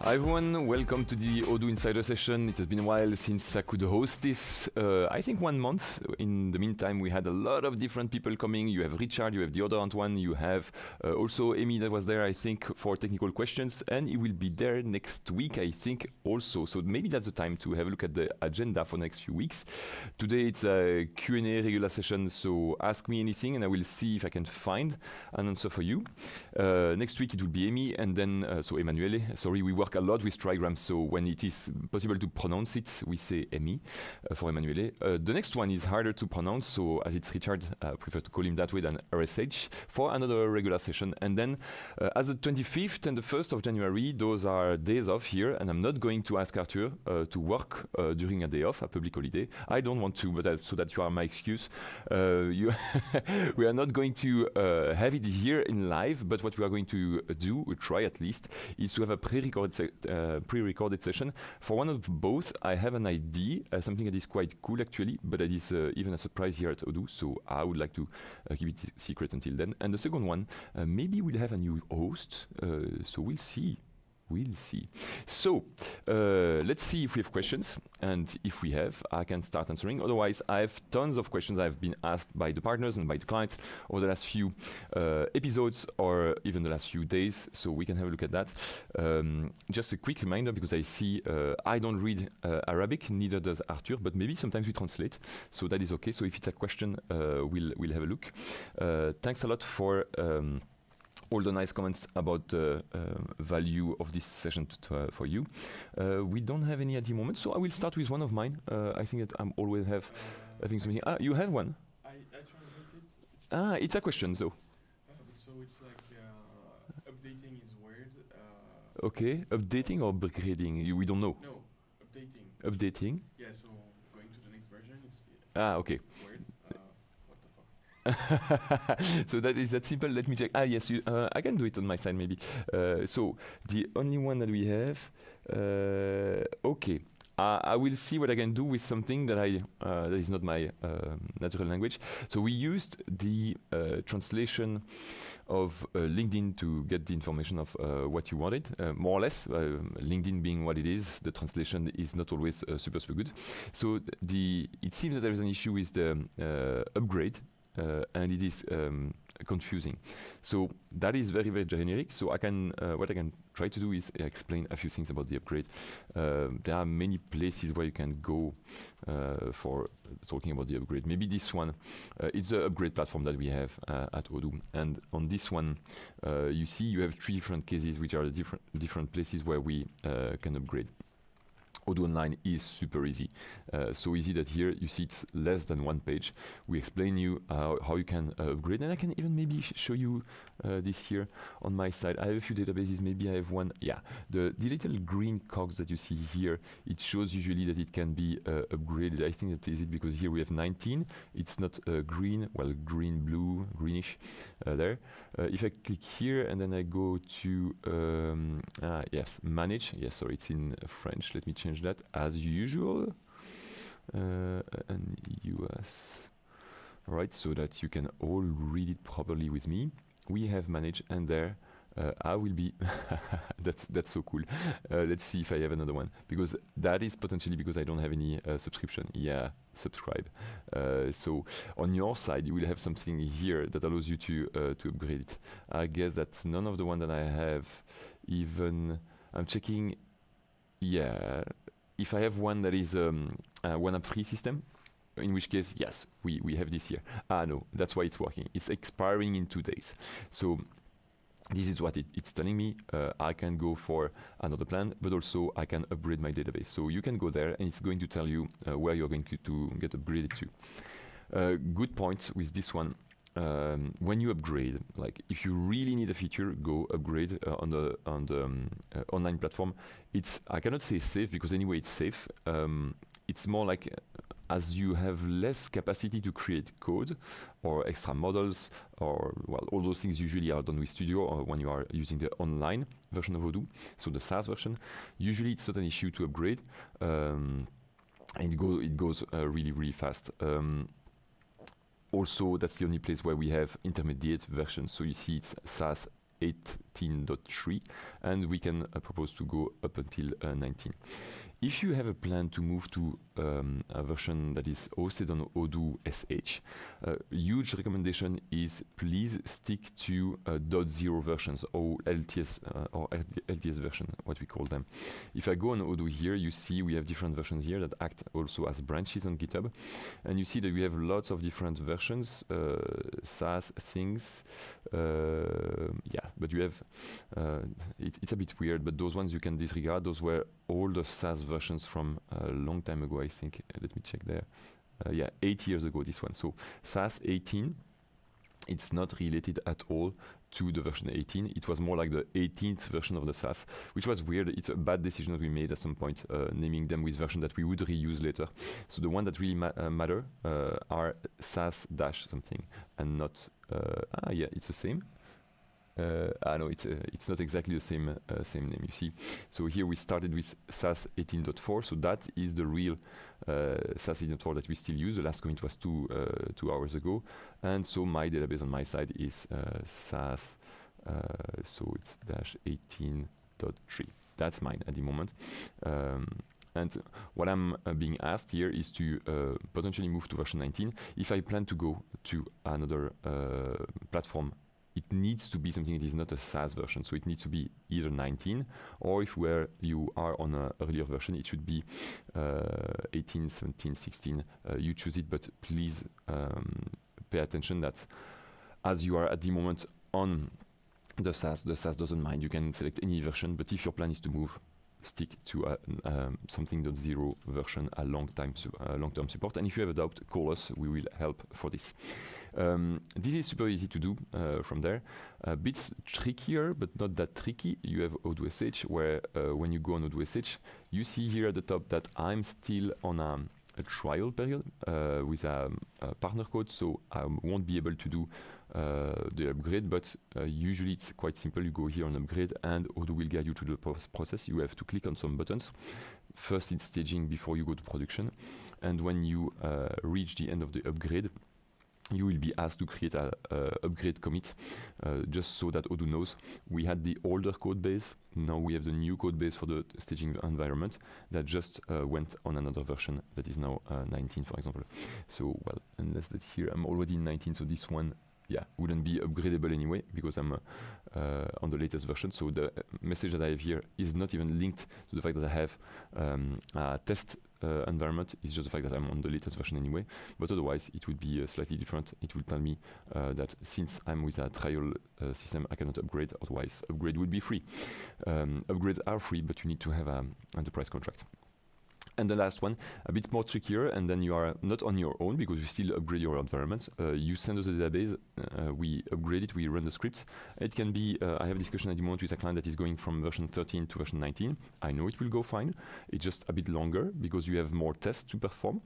Hi everyone, welcome to the Odoo Insider session. It has been a while since I could host this. I think 1 month. In the meantime, we had a lot of different people coming. You have Richard, you have the other Antoine, you have also Amy that was there, I think, for technical questions, and he will be there next week, I think, also. So maybe that's the time to have a look at the agenda for the next few weeks. Today it's a Q&A regular session, so ask me anything and I will see if I can find an answer for you. Next week it will be Amy, and then, so Emanuele, sorry, we work a lot with trigrams, so when it is possible to pronounce it, we say Emi for Emanuele. The next one is harder to pronounce, so as it's Richard, I prefer to call him that way than RSH for another regular session. And then as the 25th and the 1st of January, those are days off here, and I'm not going to ask Arthur to work during a day off, a public holiday. I don't want to, but so that you are my excuse. We are not going to have it here in live, but what we are going to do, we try at least, is to have a pre-recorded session. For one of both, I have an idea, something that is quite cool actually, but that is even a surprise here at Odoo, so I would like to keep it secret until then. And the second one, maybe we'll have a new host, so we'll see. We'll see. So let's see if we have questions, and if we have, I can start answering. Otherwise, I have tons of questions I've been asked by the partners and by the clients over the last few episodes or even the last few days, so we can have a look at that. Just a quick reminder, because I see I don't read Arabic, neither does Arthur, but maybe sometimes we translate, so that is okay. So if it's a question, we'll have a look. Thanks a lot for all the nice comments about the value of this session for you. We don't have any at the moment, so I will start with one of mine. I think that I'm always have having something. Ah, you have one? I translated. It's a question, so. So it's like updating is weird. Okay, updating or upgrading? We don't know. No, updating. Updating? Yeah, so going to the next version is okay. weird. What the fuck? So that is that simple. Let me check. Yes, I can do it on my side maybe. So the only one that we have. Okay. I will see what I can do with something that that is not my natural language. So we used the translation of LinkedIn to get the information of what you wanted, more or less. LinkedIn being what it is, the translation is not always super good. So it seems that there is an issue with the upgrade. And it is confusing. So that is very, very generic. So I can, what I can try to do is explain a few things about the upgrade. There are many places where you can go for talking about the upgrade. Maybe this one, it's the upgrade platform that we have at Odoo. And on this one, you see you have 3 different cases, which are the different places where we can upgrade. Odoo Online is super easy. So easy that here you see it's less than 1 page. We explain you how you can upgrade, and I can even maybe show you this here on my side. I have a few databases, maybe I have one. Yeah, the little green cogs that you see here, it shows usually that it can be upgraded. I think that is it because here we have 19. It's not green, well, green, blue, greenish there. If I click here and then I go to, yes, manage. Yes, sorry, it's in French. Let me change that as usual, and US. All right, so that you can all read it properly with me. We have managed, and there I will be. That's so cool. Let's see if I have another one, because that is potentially because I don't have any subscription. Yeah, subscribe. So on your side, you will have something here that allows you to upgrade it. I guess that's none of the one that I have. Even I'm checking. Yeah, if I have one that is a one-app free system, in which case, yes, we have this here. No, that's why it's working. It's expiring in 2 days. So this is what it's telling me. I can go for another plan, but also I can upgrade my database. So you can go there, and it's going to tell you where you're going to get upgraded to. Good point with this one. When you upgrade, like if you really need a feature, go upgrade on the online platform. I cannot say safe, because anyway it's safe. It's more like as you have less capacity to create code or extra models, or well, all those things usually are done with Studio or when you are using the online version of Odoo, so the SaaS version. Usually it's not an issue to upgrade, and it goes really, really fast. Also, that's the only place where we have intermediate versions. So you see it's SaaS 18.3, and we can propose to go up until 19. If you have a plan to move to a version that is hosted on Odoo SH, a huge recommendation is please stick to .0 versions or LTS version, what we call them. If I go on Odoo here, you see we have different versions here that act also as branches on GitHub, and you see that we have lots of different versions, SaaS things. Yeah, but you have it's a bit weird, but those ones you can disregard. Those were all the SaaS versions from a long time ago, I think. Let me check there. Yeah, 8 years ago, this one. So SaaS 18, it's not related at all to the version 18. It was more like the 18th version of the SaaS, which was weird. It's a bad decision that we made at some point, naming them with version that we would reuse later. So the one that really matter are SaaS dash something, and not, yeah, it's the same. No, it's not exactly the same name, you see. So here we started with SaaS 18.4, so that is the real SaaS 18.4 that we still use. The last commit was 2 hours ago, and so my database on my side is SaaS, so it's dash 18.3. That's mine at the moment. And what I'm being asked here is to potentially move to version 19. If I plan to go to another platform, it needs to be something that is not a SaaS version, so it needs to be either 19, or if where you are on an earlier version, it should be 18, 17, 16. You choose it, but please pay attention that as you are at the moment on the SaaS doesn't mind. You can select any version, but if your plan is to move, stick to something .0 version, a long-term support. And if you have a doubt, call us. We will help for this. This is super easy to do from there. A bit trickier, but not that tricky. You have Odoo SH, where when you go on Odoo SH, you see here at the top that I'm still on a trial period with a partner code, so I won't be able to do the upgrade, but usually it's quite simple. You go here on upgrade and Odoo will guide you through the process. You have to click on some buttons. First it's staging before you go to production, and when you reach the end of the upgrade, you will be asked to create a upgrade commit, just so that Odoo knows we had the older code base. Now we have the new code base for the staging environment that just went on another version that is now 19, for example. So, well, unless that here I'm already in 19, so this one, yeah, wouldn't be upgradable anyway because I'm on the latest version. So the message that I have here is not even linked to the fact that I have a test environment. It's just the fact that I'm on the latest version anyway, but otherwise it would be slightly different. It will tell me that since I'm with a trial system, I cannot upgrade, otherwise upgrade would be free. Upgrades are free, but you need to have an enterprise contract. And the last one, a bit more trickier, and then you are not on your own because you still upgrade your environment. You send us a database, we upgrade it, we run the scripts. It can be, I have a discussion at the moment with a client that is going from version 13 to version 19. I know it will go fine. It's just a bit longer because you have more tests to perform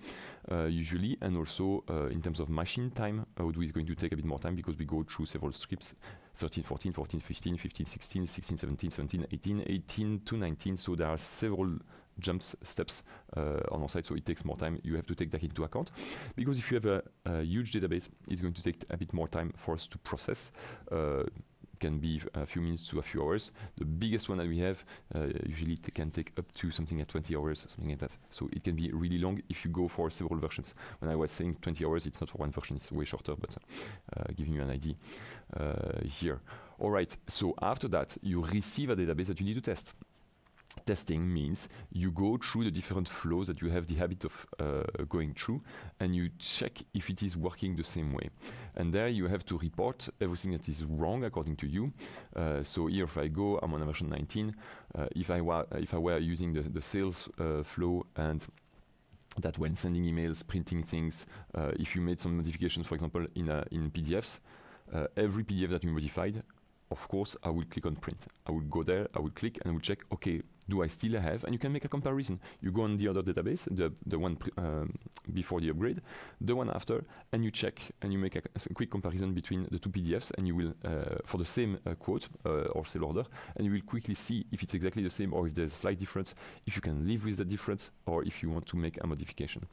usually, and also in terms of machine time, Odoo is going to take a bit more time because we go through several scripts, 13, 14, 14, 15, 15, 16, 16, 17, 17, 18, 18 to 19. So there are several steps on our side, so it takes more time. You have to take that into account because if you have a huge database, it's going to take a bit more time for us to process. Can be a few minutes to a few hours. The biggest one that we have usually can take up to something like 20 hours, something like that. So it can be really long if you go for several versions. When I was saying 20 hours, it's not for one version, it's way shorter, but giving you an idea here. All right, so after that, you receive a database that you need to test. Testing means you go through the different flows that you have the habit of going through, and you check if it is working the same way. And there you have to report everything that is wrong according to you. So here, if I go, I'm on version 19. If I were using the sales flow, and that when sending emails, printing things, if you made some modifications, for example, in PDFs, every PDF that you modified, of course, I will click on print. I will go there, I will click, and I will check, okay, do I still have? And you can make a comparison. You go on the other database, the one before the upgrade, the one after, and you check, and you make a quick comparison between the two PDFs, and you will, for the same quote or sale order, and you will quickly see if it's exactly the same or if there's a slight difference, if you can live with the difference, or if you want to make a modification.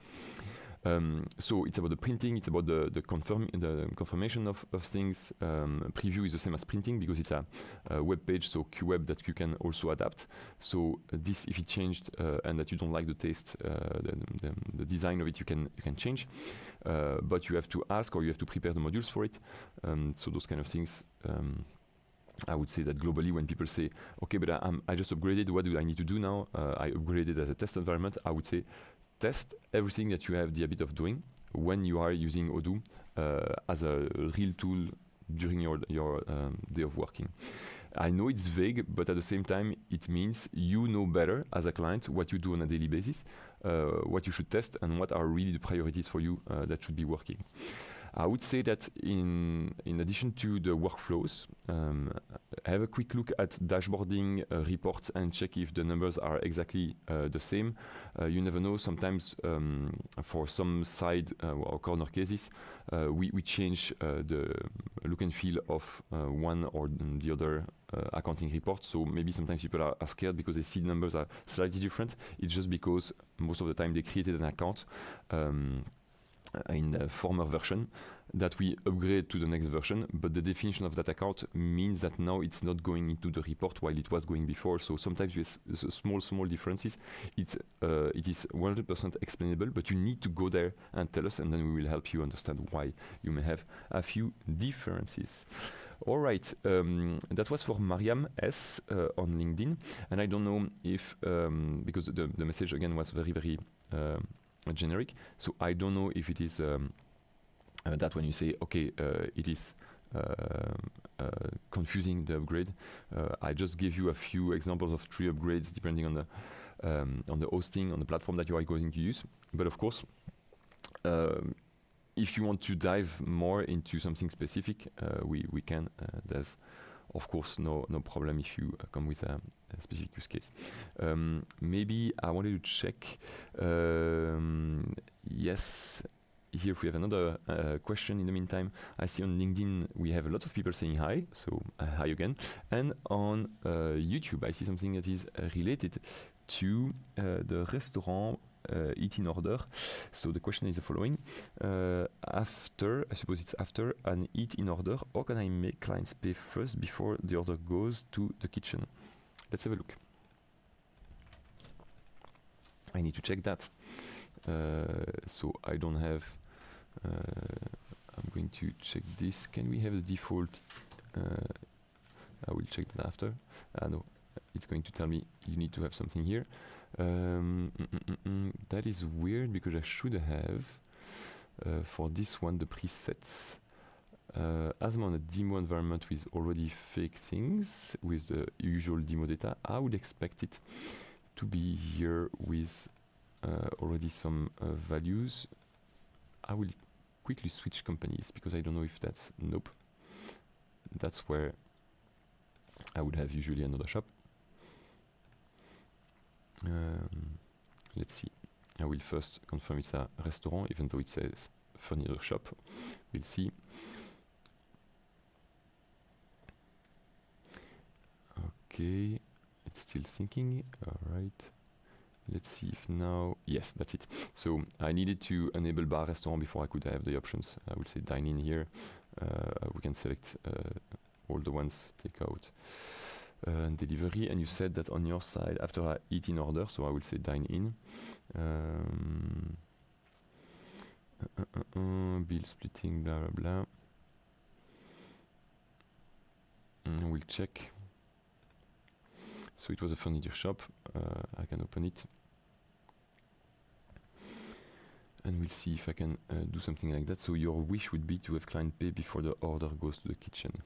So it's about the printing, it's about the confirmation of things. Preview is the same as printing because it's a web page, so QWeb that you can also adapt. So this, if it changed and that you don't like the taste, the design of it, you can change. But you have to ask or you have to prepare the modules for it. So those kind of things. I would say that globally, when people say, okay, but I just upgraded, what do I need to do now? I upgraded as a test environment. I would say test everything that you have the habit of doing when you are using Odoo as a real tool during your day of working. I know it's vague, but at the same time, it means you know better as a client what you do on a daily basis, what you should test, and what are really the priorities for you that should be working. I would say that in addition to the workflows, have a quick look at dashboarding reports and check if the numbers are exactly the same. You never know. Sometimes for some side or corner cases, we change the look and feel of one or the other accounting report. So maybe sometimes people are scared because they see the numbers are slightly different. It's just because most of the time they created an account in the former version that we upgrade to the next version, but the definition of that account means that now it's not going into the report while it was going before. So sometimes with small differences, it is 100% explainable, but you need to go there and tell us, and then we will help you understand why you may have a few differences. All right, that was for Mariam S on LinkedIn, and I don't know if because the message again was very generic, so I don't know if it is that when you say okay it is confusing the upgrade. I just gave you a few examples of 3 upgrades depending on the hosting, on the platform that you are going to use, but of course if you want to dive more into something specific, we can. There's of course no problem if you come with a specific use case. Maybe I wanted to check. Yes, here if we have another question in the meantime. I see on LinkedIn we have a lot of people saying hi, so hi again. And on YouTube I see something that is related to the restaurant eat in order. So the question is the following: after, I suppose it's after an eat in order, how can I make clients pay first before the order goes to the kitchen? Let's have a look. I need to check that. So I don't have. I'm going to check this. Can we have the default? I will check that after. No, it's going to tell me you need to have something here. That is weird because I should have for this one the presets. As I'm on a demo environment with already fake things with the usual demo data, I would expect it to be here with already some values. I will quickly switch companies because I don't know if that's nope. That's where I would have usually another shop. Let's see. I will first confirm it's a restaurant, even though it says furniture shop. We'll see. Okay, it's still thinking. All right. Let's see if now, yes, that's it. So I needed to enable bar restaurant before I could have the options. I would say dine in here. We can select all the ones, take out delivery, and you said that on your side after I eat in order, so I will say dine in. Bill splitting, blah blah blah. We'll check. So it was a furniture shop. I can open it. And we'll see if I can do something like that. So your wish would be to have client pay before the order goes to the kitchen.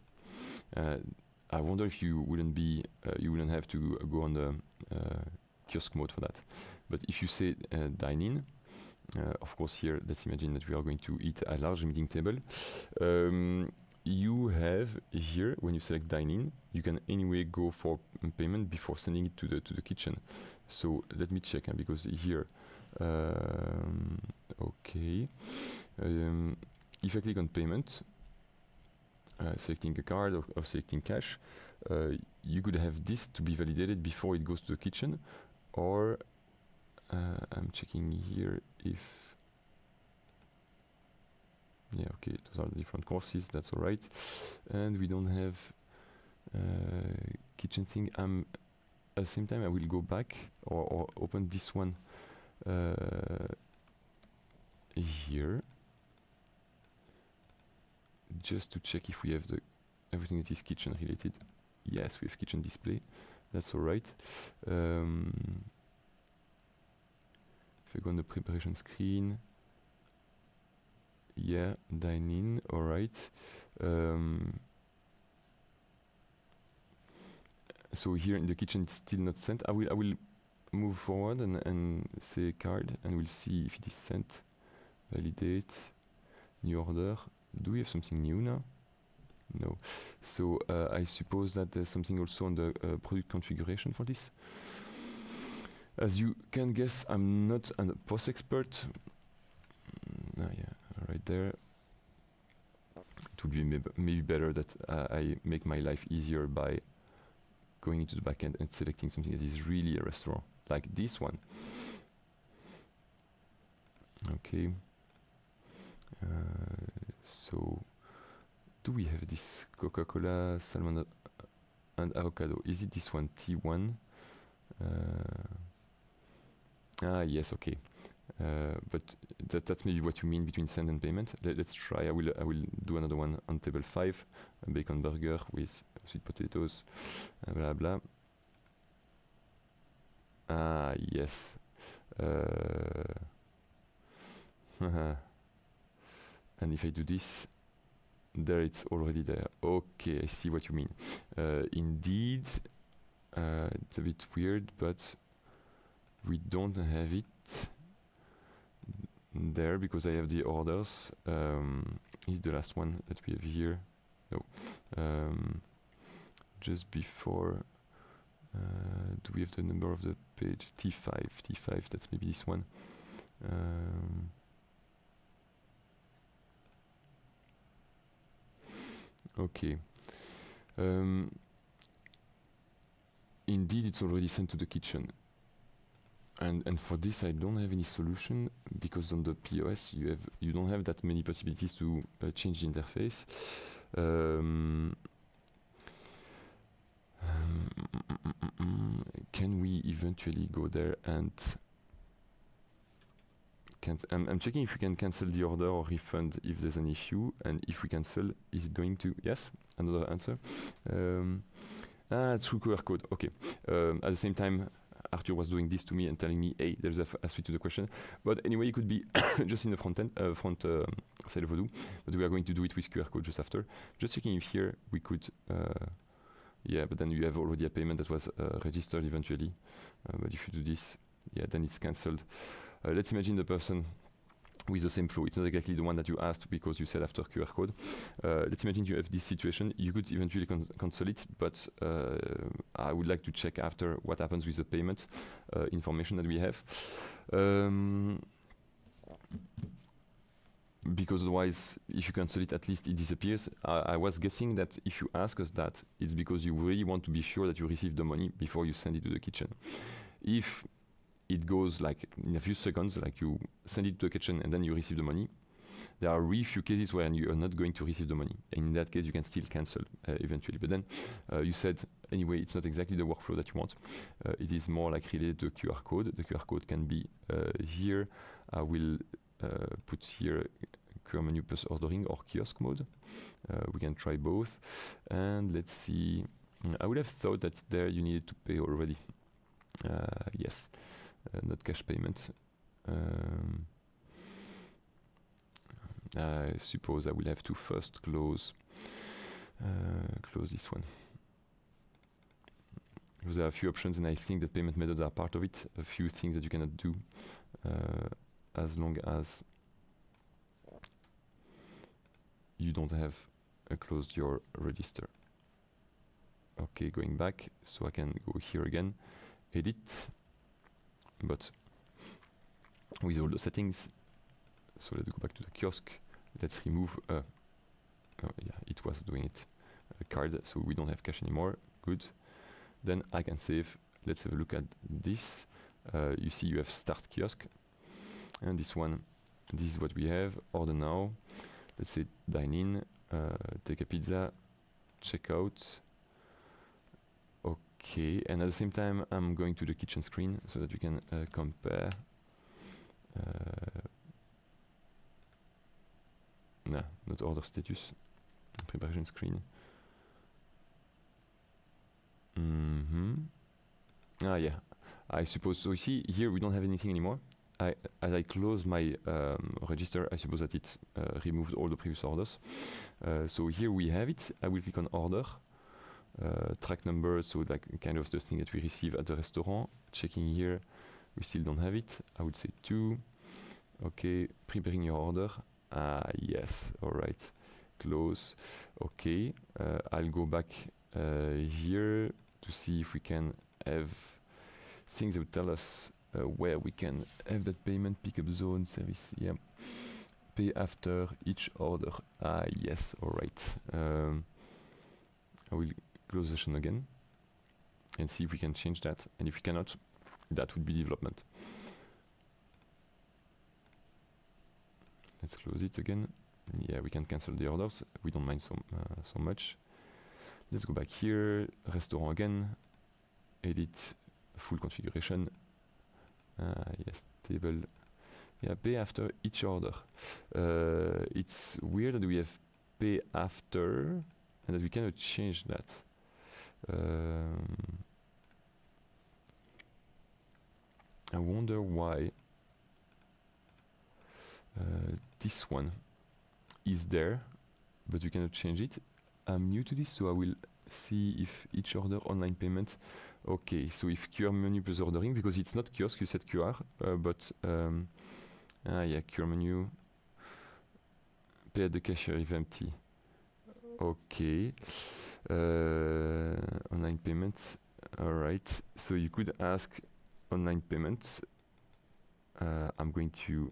I wonder if you wouldn't be, you wouldn't have to go on the kiosk mode for that. But if you say dine in, of course here, let's imagine that we are going to eat a large meeting table. You have here, when you select dine in, you can anyway go for payment before sending it to the kitchen. So let me check, because here, okay, if I click on payment, selecting a card or selecting cash, you could have this to be validated before it goes to the kitchen, or I'm checking here if Yeah, okay, those are the different courses, that's all right. And we don't have kitchen thing. At the same time, I will go back or open this one here, just to check if we have everything that is kitchen related. Yes, we have kitchen display, that's all right. If I go on the preparation screen, yeah, dine in, all right. So here in the kitchen it's still not sent. I will move forward and say card, and we'll see if it is sent. Validate, new order. Do we have something new now? No. So I suppose that there's something also on the product configuration for this. As you can guess, I'm not a POS expert. Yeah, right there. It would be maybe better that I make my life easier by going into the backend and selecting something that is really a restaurant, like this one. Okay. So, do we have this Coca-Cola, salmon and avocado? Is it this one, T1? Yes, okay. But that's maybe what you mean between send and payment. Let's try. I will do another one on table 5, a bacon burger with sweet potatoes, blah blah. Yes. And if I do this, there it's already there. Okay, I see what you mean. Indeed, it's a bit weird, but we don't have it there because I have the orders. Is the last one that we have here? No. Just before, do we have the number of the page? T5, that's maybe this one. Okay. Indeed, it's already sent to the kitchen. And for this, I don't have any solution because on the POS you don't have that many possibilities to change the interface. Can we eventually go there and I'm checking if we can cancel the order or refund if there's an issue, and if we cancel, is it going to? Yes, another answer. Through QR code. Okay. At the same time, Arthur was doing this to me and telling me, hey, there's a suite to the question. But anyway, it could be just in the front side of Odoo, but we are going to do it with QR code just after. Just checking if here we could, yeah, but then you have already a payment that was registered eventually. But if you do this, yeah, then it's cancelled. Let's imagine the person with the same flow. It's not exactly the one that you asked because you said after QR code. Let's imagine you have this situation. You could eventually cancel it, but I would like to check after what happens with the payment information that we have. Because otherwise, if you cancel it, at least it disappears. I was guessing that if you ask us that, it's because you really want to be sure that you receive the money before you send it to the kitchen. If it goes like in a few seconds, like you send it to the kitchen and then you receive the money, there are really few cases where you are not going to receive the money. And in that case, you can still cancel eventually. But then you said, anyway, it's not exactly the workflow that you want. It is more like related to QR code. The QR code can be here. I will put here QR menu plus ordering or kiosk mode. We can try both. And let's see. I would have thought that there you needed to pay already. Yes. Not cash payment. I suppose I will have to first close this one. Because there are a few options, and I think that payment methods are part of it. A few things that you cannot do as long as you don't have closed your register. Okay, going back, so I can go here again, edit. But with all the settings, so let's go back to the kiosk. Let's remove, yeah, it was doing it, a card, so we don't have cash anymore. Good. Then I can save. Let's have a look at this. You see you have start kiosk. And this one, this is what we have, order now. let's say dine in, take a pizza, check out. Okay, and at the same time I'm going to the kitchen screen so that we can compare. Nah, not order status, preparation screen. Ah yeah, I suppose, so you see here we don't have anything anymore. As I close my register, I suppose that it removed all the previous orders. So here we have it. I will click on order, track number, so like kind of the thing that we receive at the restaurant. Checking here, we still don't have it. I would say 2. Okay, preparing your order. Ah yes, all right. Close. Okay, I'll go back here to see if we can have things that would tell us where we can have that payment pickup zone service. Yeah, pay after each order. Ah yes, all right. I will close the session again and see if we can change that, and if we cannot, that would be development. Let's close it again. Yeah, we can cancel the orders. We don't mind so much. Let's go back here, restaurant again, edit, full configuration. Yes, table. Yeah, pay after each order. It's weird that we have pay after and that we cannot change that. I wonder why this one is there, but we cannot change it. I'm new to this, so I will see if each order online payment. Okay, so if QR menu plus ordering, because it's not kiosk, you said QR, but yeah, QR menu, pay at the cashier if empty. Okay, online payments. All right, so you could ask online payments. I'm going to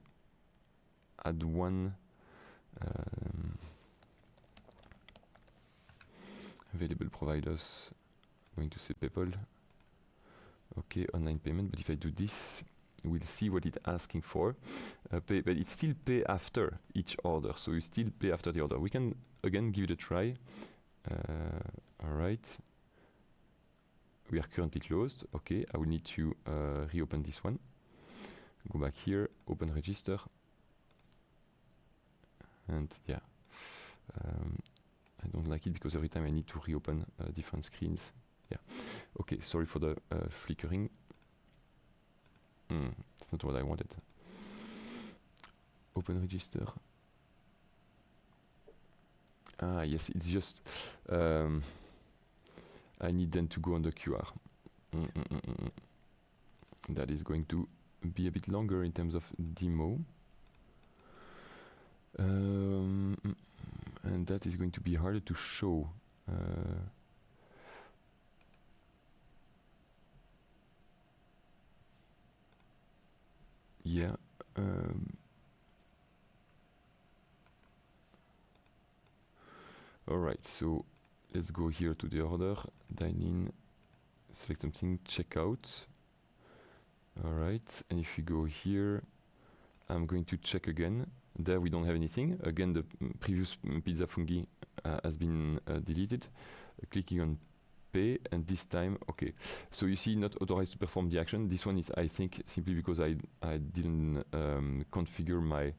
add one. Available providers. I'm going to say PayPal. Okay, online payment. But if I do this, we'll see what it's asking for. Pay, but it's still pay after each order. So you still pay after the order. We can again give it a try. All right. We are currently closed. Okay, I will need to reopen this one. Go back here, open register. And yeah, I don't like it because every time I need to reopen different screens. Yeah, okay, sorry for the flickering. That's not what I wanted. Open register. Ah, yes, it's just, I need then to go on the QR. That is going to be a bit longer in terms of demo. And that is going to be harder to show. Yeah. All right, so let's go here to the order, dine in, select something, check out. All right, and if you go here, I'm going to check again. There we don't have anything. Again, the previous pizza fungi has been deleted. Clicking on pay, and this time, okay. So you see, not authorized to perform the action. This one is, I think, simply because I didn't configure my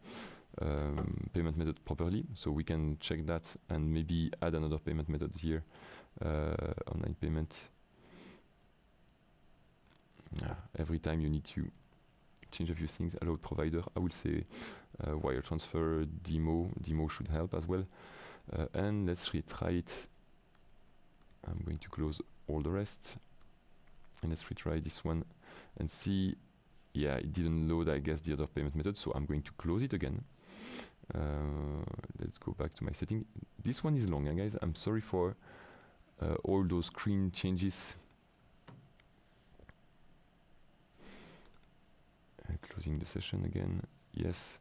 payment method properly. So we can check that and maybe add another payment method here. Online payment. Every time you need to change a few things. Allow provider. I will say wire transfer, demo. Demo should help as well. And let's retry it. I'm going to close all the rest. And let's retry this one and see. Yeah, it didn't load, I guess, the other payment method. So I'm going to close it again. Let's go back to my setting. This one is long, guys. I'm sorry for all those screen changes. Closing the session again. Yes.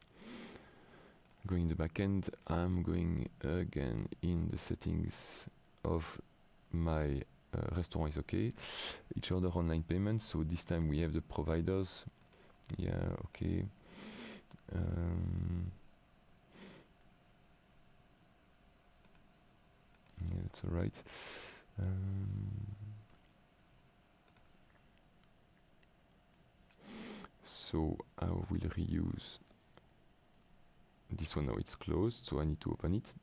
Going in the backend. I'm going again in the settings of my restaurant is okay. Each order online payment. So this time we have the providers. Yeah, okay. That's all right. So I will reuse this one. Now it's closed, so I need to open it.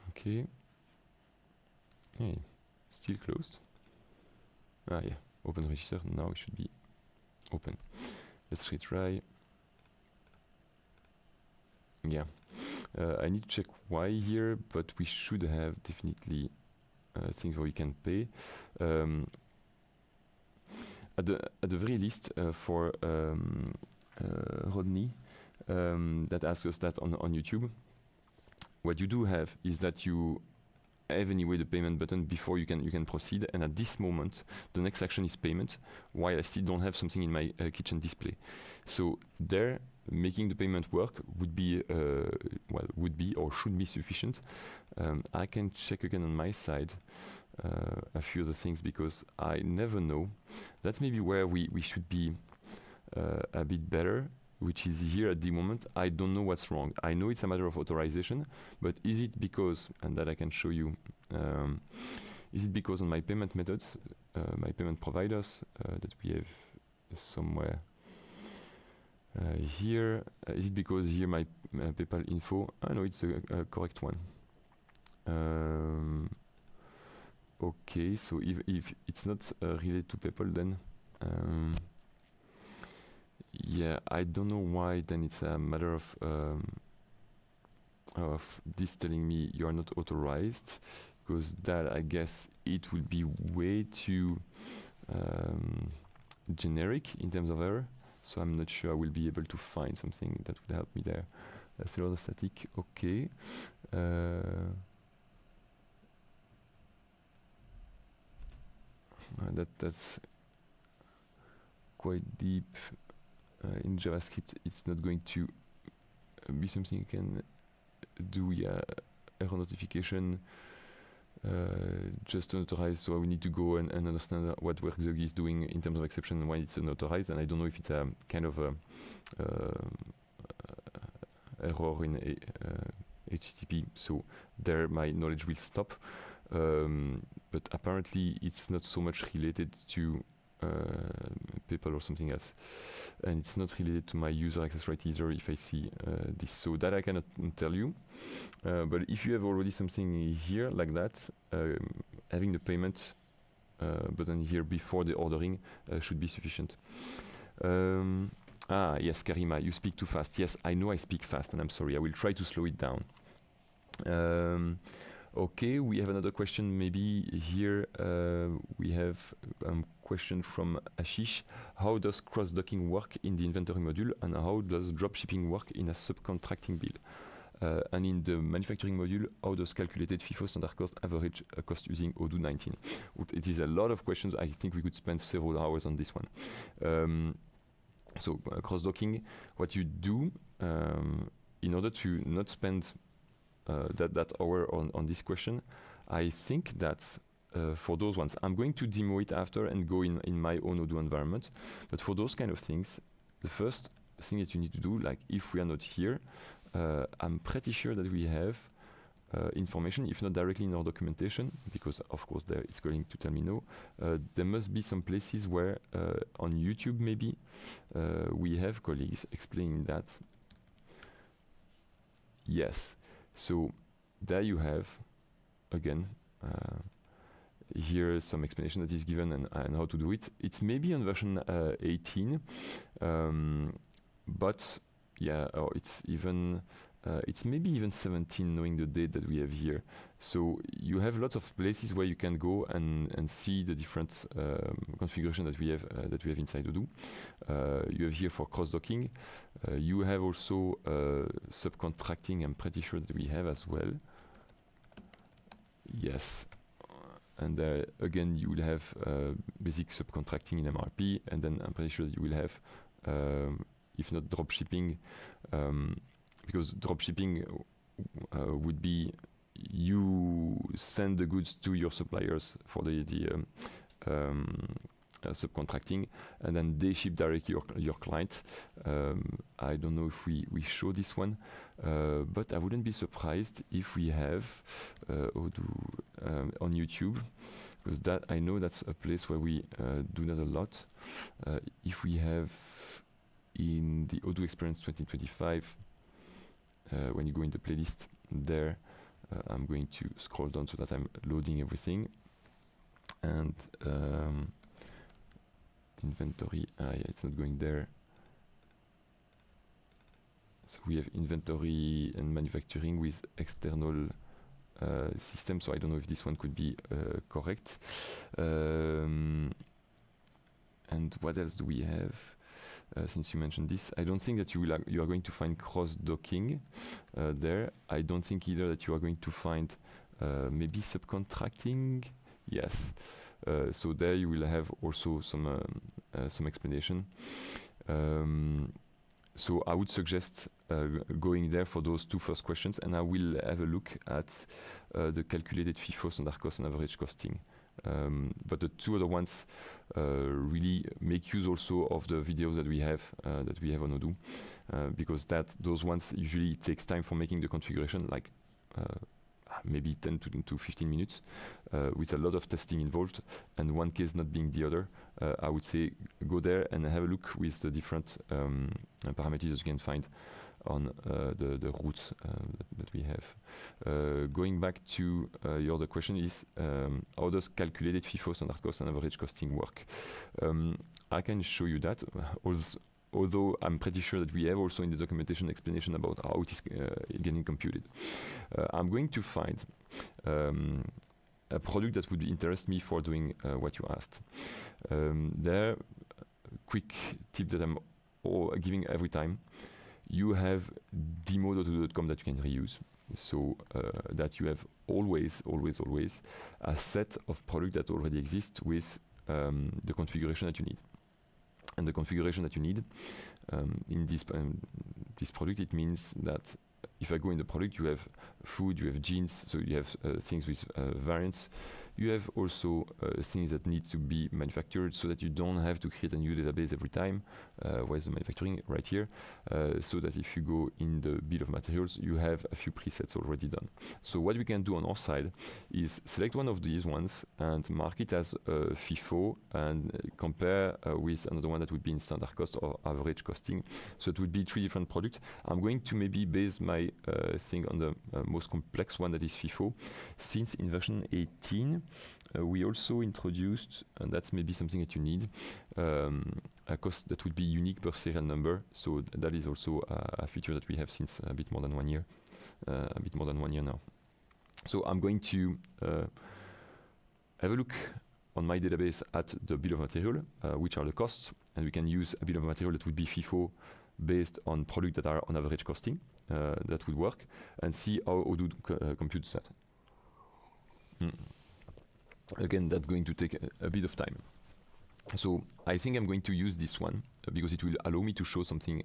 Okay. Hey, still closed. Ah yeah, open register. Now it should be open. Let's retry. Yeah, I need to check why here, but we should have definitely things where you can pay. At the very least, for Rodney, that asks us that on YouTube, what you do have is that you have anyway the payment button before you can proceed, and at this moment the next action is payment, while I still don't have something in my kitchen display. So there, making the payment work would be would be or should be sufficient. I can check again on my side a few other things, because I never know. That's maybe where we should be a bit better, which is here at the moment. I don't know what's wrong. I know it's a matter of authorization, but is it because, and that I can show you, is it because on my payment methods, my payment providers that we have somewhere here, is it because here my PayPal info, I know it's the correct one. Okay, so if it's not related to PayPal, then yeah, I don't know why then it's a matter of this telling me you are not authorized, because that, I guess it will be way too generic in terms of error, so I'm not sure I will be able to find something that would help me there. Still other static, okay. That's quite deep. In JavaScript, it's not going to be something you can do. Yeah, error notification just unauthorized. So we need to go and understand what WorkZug is doing in terms of exception and why it's unauthorized. And I don't know if it's a kind of a error in HTTP. So there, my knowledge will stop. But apparently, it's not so much related to PayPal or something else, and it's not related to my user access right either if I see this, so that I cannot tell you, but if you have already something here like that, having the payment button here before the ordering should be sufficient. Yes, Karima, you speak too fast. Yes, I know I speak fast, and I'm sorry. I will try to slow it down. Okay, we have another question maybe here. We have question from Ashish. How does cross-docking work in the inventory module, and how does dropshipping work in a subcontracting bill? And in the manufacturing module, how does calculated FIFO standard cost average cost using Odoo 19? It is a lot of questions. I think we could spend several hours on this one. So cross-docking, what you do in order to not spend that hour on this question, I think that for those ones, I'm going to demo it after and go in my own Odoo environment. But for those kind of things, the first thing that you need to do, like if we are not here, I'm pretty sure that we have information, if not directly in our documentation, because of course there it's going to tell me no. There must be some places where on YouTube maybe we have colleagues explaining that. Yes. So there you have, again, here some explanation that is given and how to do it. It's maybe on version 18, but yeah, or it's even, it's maybe even 17, knowing the date that we have here. So you have lots of places where you can go and see the different configuration that we have inside Odoo. You have here for cross-docking. You have also subcontracting. I'm pretty sure that we have as well. Yes, and again you will have basic subcontracting in MRP, and then I'm pretty sure that you will have, if not dropshipping, because dropshipping would be you send the goods to your suppliers for the subcontracting, and then they ship directly your client. I don't know if we show this one, but I wouldn't be surprised if we have Odoo on YouTube, because that I know that's a place where we do that a lot. If we have in the Odoo Experience 2025, when you go in the playlist there, I'm going to scroll down so that I'm loading everything. And inventory, yeah, it's not going there. So we have inventory and manufacturing with external system, so I don't know if this one could be correct. And what else do we have? Since you mentioned this, I don't think that you are going to find cross-docking there. I don't think either that you are going to find maybe subcontracting. Yes. So there you will have also some explanation. So I would suggest going there for those two first questions, and I will have a look at the calculated FIFO, standard cost, and average costing. But the two other ones really make use also of the videos that we have on Odoo, because those ones usually it takes time for making the configuration, like maybe 10 to 15 minutes, with a lot of testing involved, and one case not being the other. I would say go there and have a look with the different parameters that you can find on the routes that we have. Going back to your other question is, how does calculated FIFO, standard cost, and average costing work? I can show you that, although I'm pretty sure that we have also in the documentation explanation about how it is getting computed. I'm going to find a product that would interest me for doing what you asked. There, quick tip that I'm giving every time. You have demo.odoo.com that you can reuse, so that you have always a set of products that already exist with the configuration that you need. And the configuration that you need in this product, it means that if I go in the product, you have food, you have jeans, so you have things with variants. You have also things that need to be manufactured, so that you don't have to create a new database every time. Where's the manufacturing? Right here. So that if you go in the bill of materials, you have a few presets already done. So what we can do on our side is select one of these ones and mark it as FIFO and compare with another one that would be in standard cost or average costing. So it would be three different products. I'm going to maybe base my thing on the most complex one, that is FIFO, since in version 18 we also introduced, and that's maybe something that you need, a cost that would be unique per serial number. So that is also a feature that we have since a bit more than 1 year, now. So I'm going to have a look on my database at the bill of material, which are the costs, and we can use a bill of material that would be FIFO based on products that are on average costing. That would work, and see how Odoo computes that. Again, that's going to take a bit of time. So I think I'm going to use this one because it will allow me to show something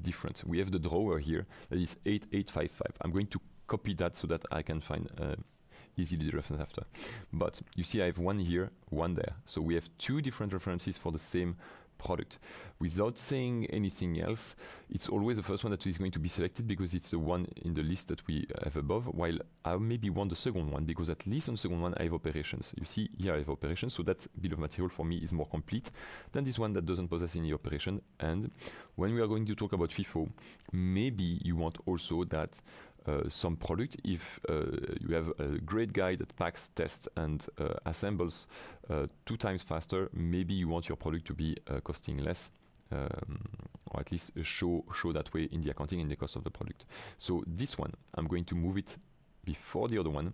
different. We have the drawer here that is 8855. I'm going to copy that so that I can find easily the reference after. But you see I have one here, one there. So we have two different references for the same product. Without saying anything else, it's always the first one that is going to be selected because it's the one in the list that we have above, while I maybe want the second one because at least on the second one I have operations. You see here I have operations, so that bill of material for me is more complete than this one that doesn't possess any operation. And when we are going to talk about FIFO, maybe you want also that some product, if you have a great guy that packs, tests, and assembles 2 times faster, maybe you want your product to be costing less, or at least show that way in the accounting and the cost of the product. So this one, I'm going to move it before the other one,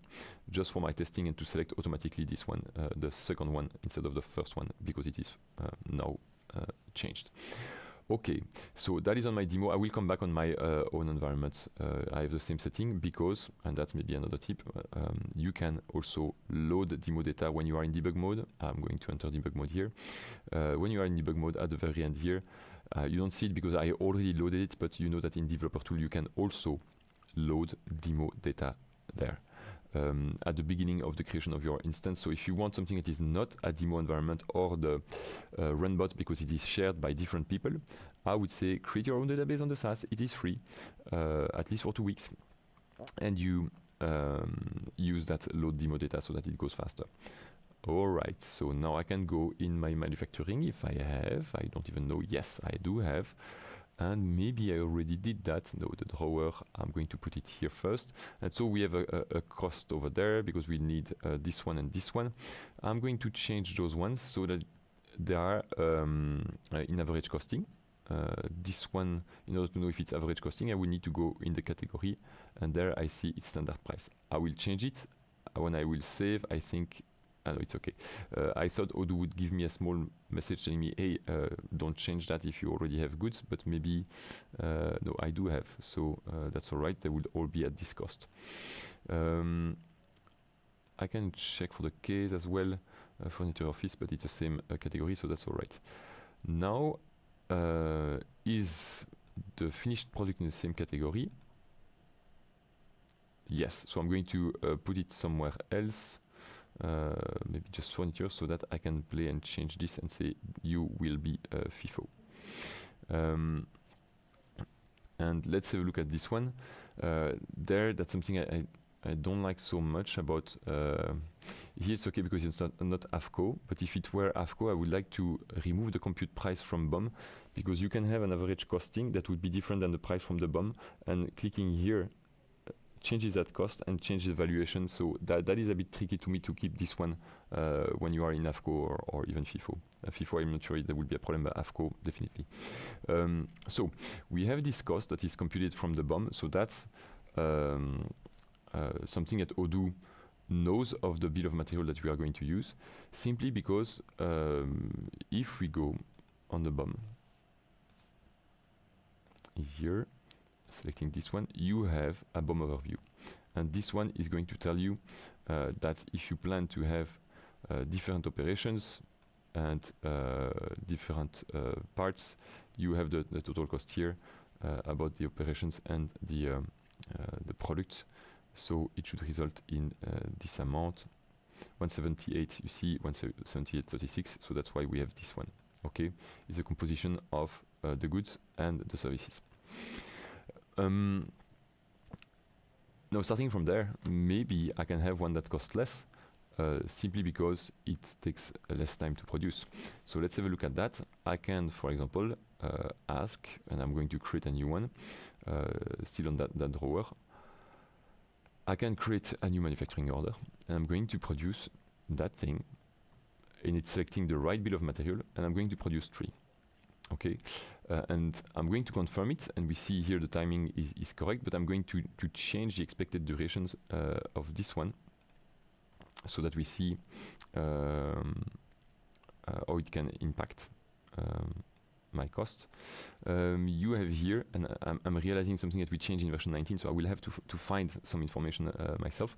just for my testing and to select automatically this one, the second one instead of the first one, because it is now changed. Okay, so that is on my demo. I will come back on my own environment. I have the same setting because, and that's maybe another tip, you can also load demo data when you are in debug mode. I'm going to enter debug mode here. When you are in debug mode at the very end here, you don't see it because I already loaded it, but you know that in Developer Tool you can also load demo data there. at the beginning of the creation of your instance. So if you want something that is not a demo environment or the runbot because it is shared by different people, I would say create your own database on the SaaS. It is free, at least for 2 weeks, and you use that load demo data so that it goes faster. All right, so now I can go in my manufacturing if I have. I don't even know. Yes, I do have. And maybe I already did that. No, the drawer, I'm going to put it here first. And so we have a cost over there because we need this one and this one. I'm going to change those ones so that they are in average costing. This one, in order to know if it's average costing, I will need to go in the category, and there I see it's standard price. I will change it. When I will save, I think, no, it's okay. I thought Odoo would give me a small message telling me, hey, don't change that if you already have goods, but maybe, no, I do have, so that's all right. They will all be at this cost. I can check for the case as well, furniture office, but it's the same category, so that's all right. Now, is the finished product in the same category? Yes, so I'm going to put it somewhere else, maybe just furniture, so that I can play and change this and say you will be FIFO. And let's have a look at this one. That's something I don't like so much about. Here it's okay because it's not AFCO, but if it were AFCO, I would like to remove the compute price from BOM, because you can have an average costing that would be different than the price from the BOM, and clicking here changes that cost and changes the valuation. So that is a bit tricky to me to keep this one when you are in AFCO or even FIFO. FIFO, I'm not sure if there will be a problem, but AFCO, definitely. So we have this cost that is computed from the BOM. So that's something that Odoo knows of the bill of material that we are going to use, simply because if we go on the BOM here, selecting this one, you have a BOM overview, and this one is going to tell you that if you plan to have different operations and different parts, you have the total cost here about the operations and the product. So it should result in this amount, 178. You see 178.36. So that's why we have this one. Okay, it's a composition of the goods and the services. Now, starting from there, maybe I can have one that costs less, simply because it takes less time to produce. So let's have a look at that. I can, for example, ask, and I'm going to create a new one, still on that drawer. I can create a new manufacturing order, and I'm going to produce that thing, and it's selecting the right bill of material, and I'm going to produce 3. Okay, and I'm going to confirm it, and we see here the timing is correct, but I'm going to change the expected durations of this one, so that we see how it can impact my cost. You have here, and I'm realizing something that we changed in version 19, so I will have to find some information myself.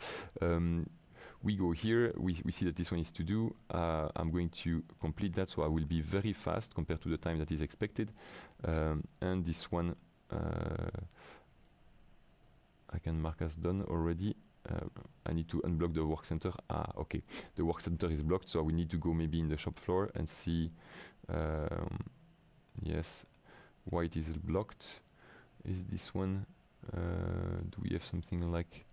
We go here, we see that this one is to do. I'm going to complete that, so I will be very fast compared to the time that is expected. And this one, I can mark as done already. I need to unblock the work center. Okay, the work center is blocked, so we need to go maybe in the shop floor and see, yes, why it is blocked. Is this one, do we have something like,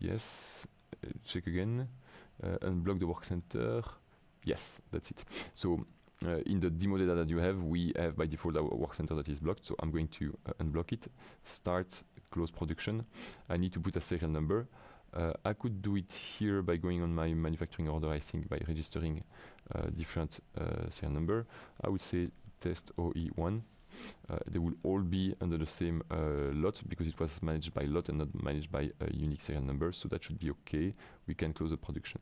yes, check again, unblock the work center. Yes, that's it. So in the demo data that you have, we have by default our work center that is blocked. So I'm going to unblock it, start, close production. I need to put a serial number. I could do it here by going on my manufacturing order, I think, by registering different serial number. I would say test OE1. They will all be under the same lot, because it was managed by lot and not managed by a unique serial number, so that should be okay. We can close the production.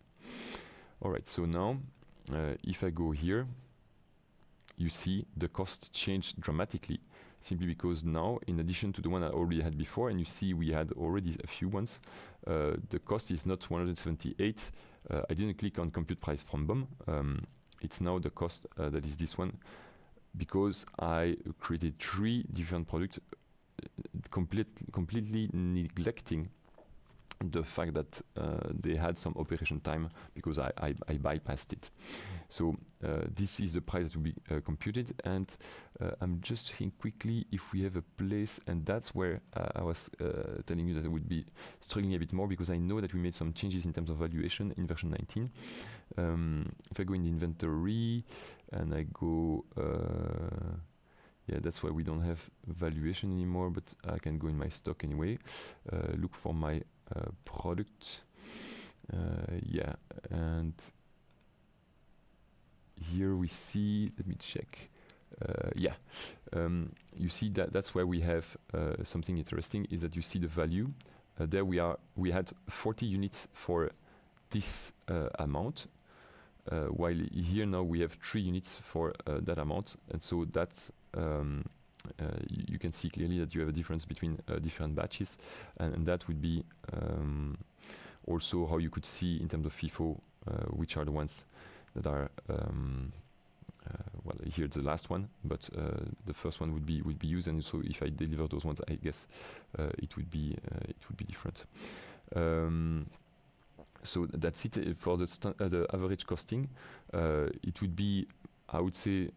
All right, so now if I go here, you see the cost changed dramatically, simply because now, in addition to the one I already had before, and you see we had already a few ones, the cost is not 178. I didn't click on compute price from BOM. It's now the cost that is this one. because I created 3 different products, completely neglecting the fact that they had some operation time because I bypassed it. So this is the price that will be computed, and I'm just checking quickly if we have a place, and that's where I was telling you that I would be struggling a bit more because I know that we made some changes in terms of valuation in version 19. If I go in the inventory and I go, yeah, that's why we don't have valuation anymore, but I can go in my stock anyway, look for my product, yeah, and here we see, let me check, yeah, you see that that's where we have something interesting, is that you see the value. There we had 40 units for this amount, while here now we have 3 units for that amount, and so that's you can see clearly that you have a difference between different batches, and that would be also how you could see in terms of FIFO which are the ones that are well, here it's the last one, but the first one would be used, and so if I deliver those ones, I guess it would be different. So that's it for the average costing. It would be, I would say,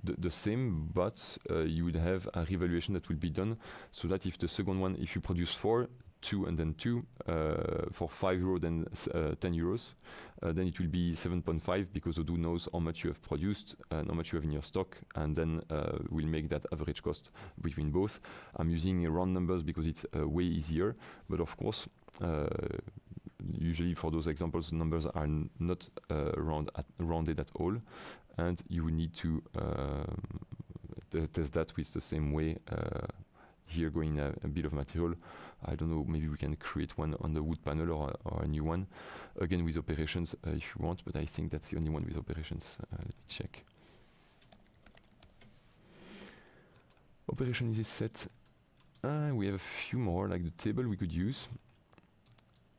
the same, but you would have a revaluation that will be done, so that if the second one, if you produce 4, 2 and then 2 for €5, then 10 euros, then it will be 7.5 because Odoo knows how much you have produced and how much you have in your stock, and then we'll make that average cost between both. I'm using round numbers because it's way easier, but of course usually for those examples numbers are not rounded at all, and you will need to test that with the same way. Here going a bit of material, I don't know, maybe we can create one on the wood panel or a new one, again with operations if you want, but I think that's the only one with operations. Let me check. Operation is set. We have a few more, like the table we could use.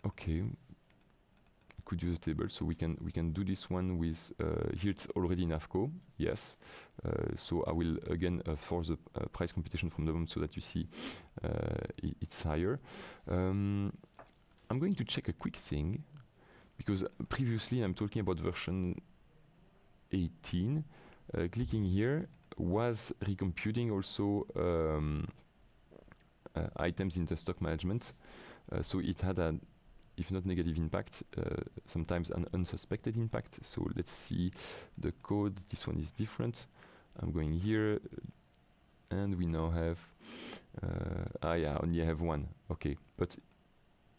Okay, we could use a table, so we can do this one with here it's already in AFCO, yes. So I will again force the price computation from the bottom so that you see it's higher. I'm going to check a quick thing, because previously I'm talking about version 18. Clicking here was recomputing also items in the stock management, so it had a, if not negative impact, sometimes an unsuspected impact. So let's see the code. This one is different. I'm going here, and we now have, yeah, only I have 1. Okay, but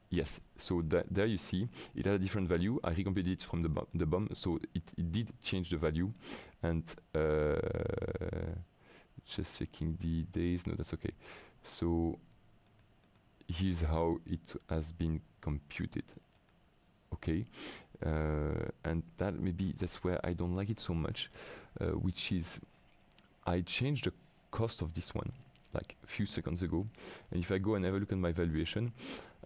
yes, so there you see, it had a different value. I recomputed it from the BOM, so it did change the value, and just checking the days, no, that's okay. So here's how it has been computed. Okay, and that maybe that's where I don't like it so much, which is I changed the cost of this one like a few seconds ago, and if I go and have a look at my valuation,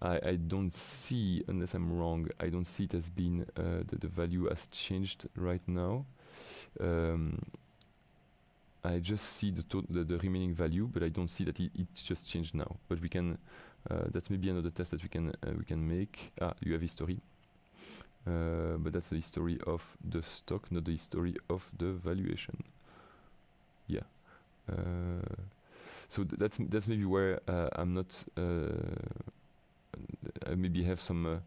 I don't see, unless I'm wrong, I don't see it has been the value has changed right now. I just see the remaining value, but I don't see that it's just changed now. But we can, that's maybe another test that we can make. You have history, but that's the history of the stock, not the history of the valuation. Yeah. So that's maybe where I'm not. I maybe have some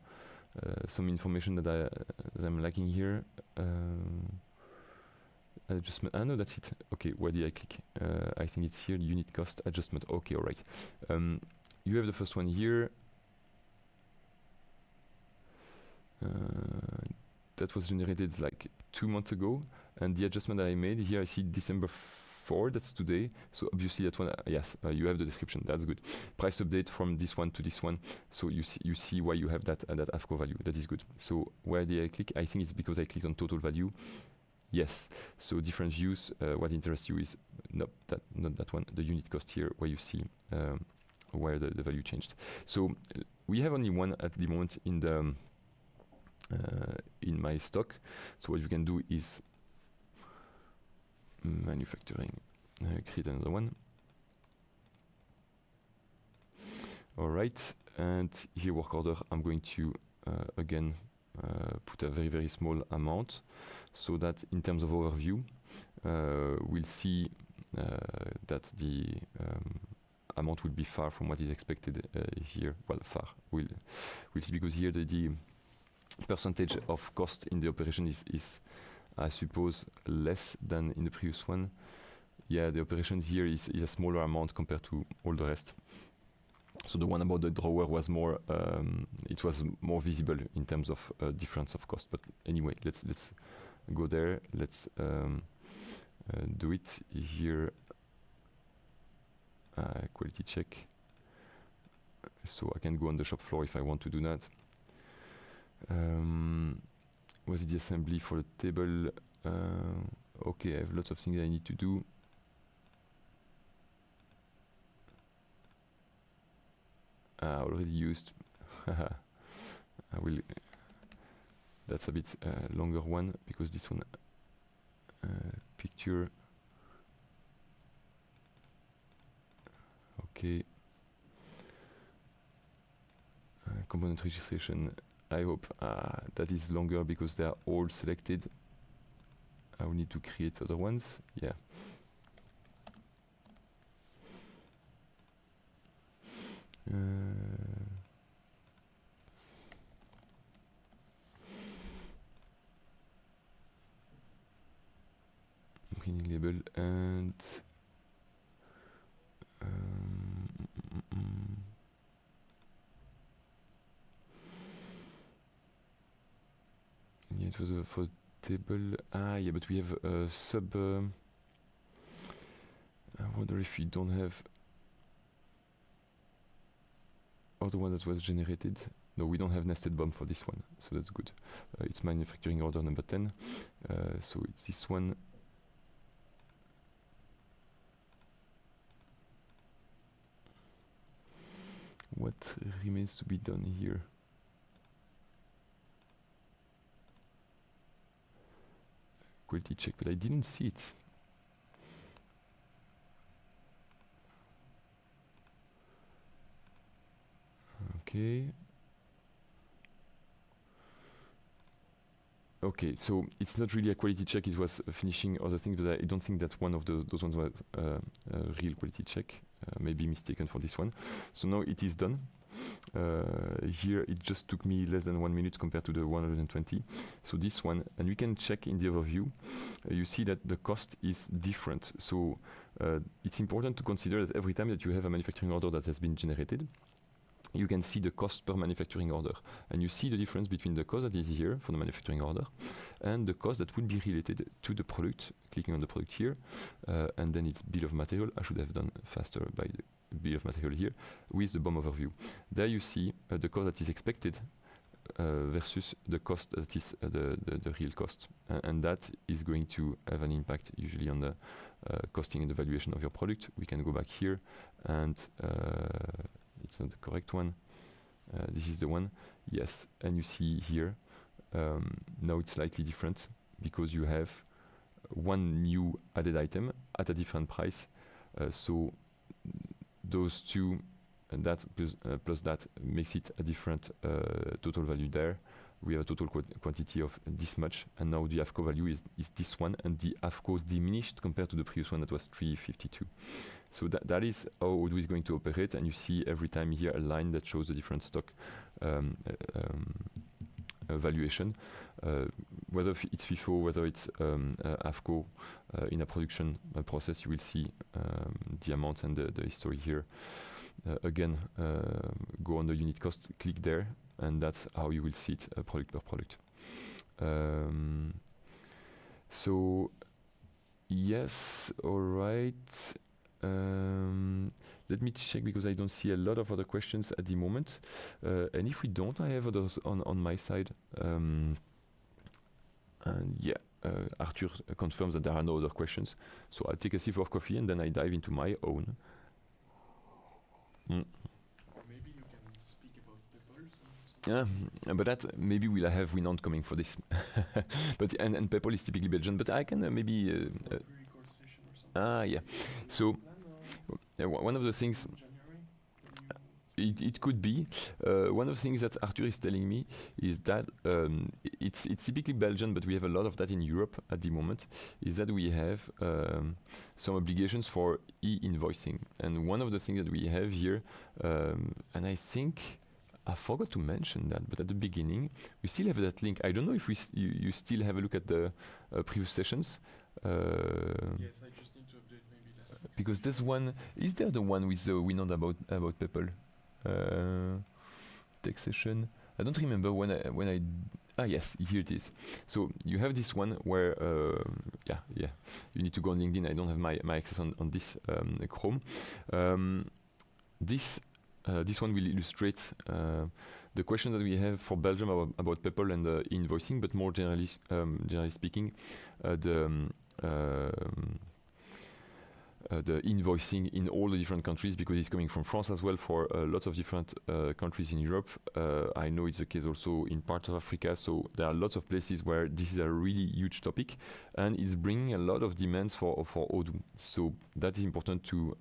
information that I'm lacking here. Adjustment. No, that's it. Okay, where did I click? I think it's here. Unit cost adjustment. Okay, all right. You have the first one here. That was generated like 2 months ago, and the adjustment that I made here, I see December 4. That's today. So obviously that one, yes, you have the description. That's good. Price update from this one to this one. So you see why you have that AFCO value. That is good. So where did I click? I think it's because I clicked on total value. Yes, so different views. What interests you is not that one, the unit cost here, where you see where the value changed. So we have only one at the moment in the in my stock. So what you can do is manufacturing. Create another one. All right, and here work order, I'm going to again put a very, very small amount so that in terms of overview, we'll see that the amount will be far from what is expected here. Well, far. We'll see, because here the percentage of cost in the operation is I suppose less than in the previous one. Yeah, the operation here is a smaller amount compared to all the rest. So the one about the drawer was more, it was more visible in terms of difference of cost. But anyway, let's go there. Let's do it here. Quality check. So I can go on the shop floor if I want to do that. Was it the assembly for the table? Okay, I have lots of things I need to do. Already used. I will. That's a bit longer one, because this one picture. Okay. Component registration. I hope that is longer because they are all selected. I will need to create other ones. Yeah. Cleaning label and yeah, it was for table. Yeah, but we have a sub. I wonder if we don't have other one that was generated. No, we don't have nested bomb for this one, so that's good. It's manufacturing order number 10. So it's this one. What remains to be done here? Quality check, but I didn't see it. Okay. Okay, so it's not really a quality check, it was finishing other things, but I don't think that one of those ones was a real quality check. Maybe mistaken for this one. So now it is done. Here it just took me less than 1 minute compared to the 120. So this one, and we can check in the overview, you see that the cost is different. So it's important to consider that every time that you have a manufacturing order that has been generated, you can see the cost per manufacturing order. And you see the difference between the cost that is here for the manufacturing order and the cost that would be related to the product, clicking on the product here, and then it's bill of material. I should have done faster by the bill of material here, with the BOM overview. There you see the cost that is expected versus the cost that is the real cost. And that is going to have an impact usually on the costing and the valuation of your product. We can go back here and it's not the correct one. This is the one. Yes, and you see here, now it's slightly different because you have one new added item at a different price. So those two, and that plus that makes it a different total value there. We have a total quantity of this much, and now the AFCO value is this one, and the AFCO diminished compared to the previous one that was 352. So that is how Odoo is going to operate, and you see every time here a line that shows the different stock valuation, whether it's FIFO, whether it's AFCO in a production process. You will see the amounts and the history here. Again, go on the unit cost, click there, and that's how you will see it product per product. So yes, all right. Let me check because I don't see a lot of other questions at the moment. And if we don't, I have others on my side. And yeah, Arthur confirms that there are no other questions. So I'll take a sip of coffee and then I dive into my own. Maybe you can speak about PayPal. Yeah, but that maybe we'll have Winant coming for this. But and PayPal is typically Belgian, but I can maybe. Yeah. So one of the things in January? Will you it could be one of the things that Arthur is telling me is that it's typically Belgian, but we have a lot of that in Europe at the moment. Is that we have some obligations for e-invoicing, and one of the things that we have here, and I think I forgot to mention that, but at the beginning we still have that link. I don't know if you still have a look at the previous sessions. Yes, I just need to update maybe last week's. Because this one is there the one with we know about people text session. I don't remember when I yes, here it is. So you have this one where yeah you need to go on LinkedIn. I don't have my access on this Chrome. This one will illustrate the question that we have for Belgium about PayPal and invoicing, but more generally speaking, the invoicing in all the different countries, because it's coming from France as well for lots of different countries in Europe. I know it's the case also in parts of Africa, so there are lots of places where this is a really huge topic, and it's bringing a lot of demands for Odoo. So that is important to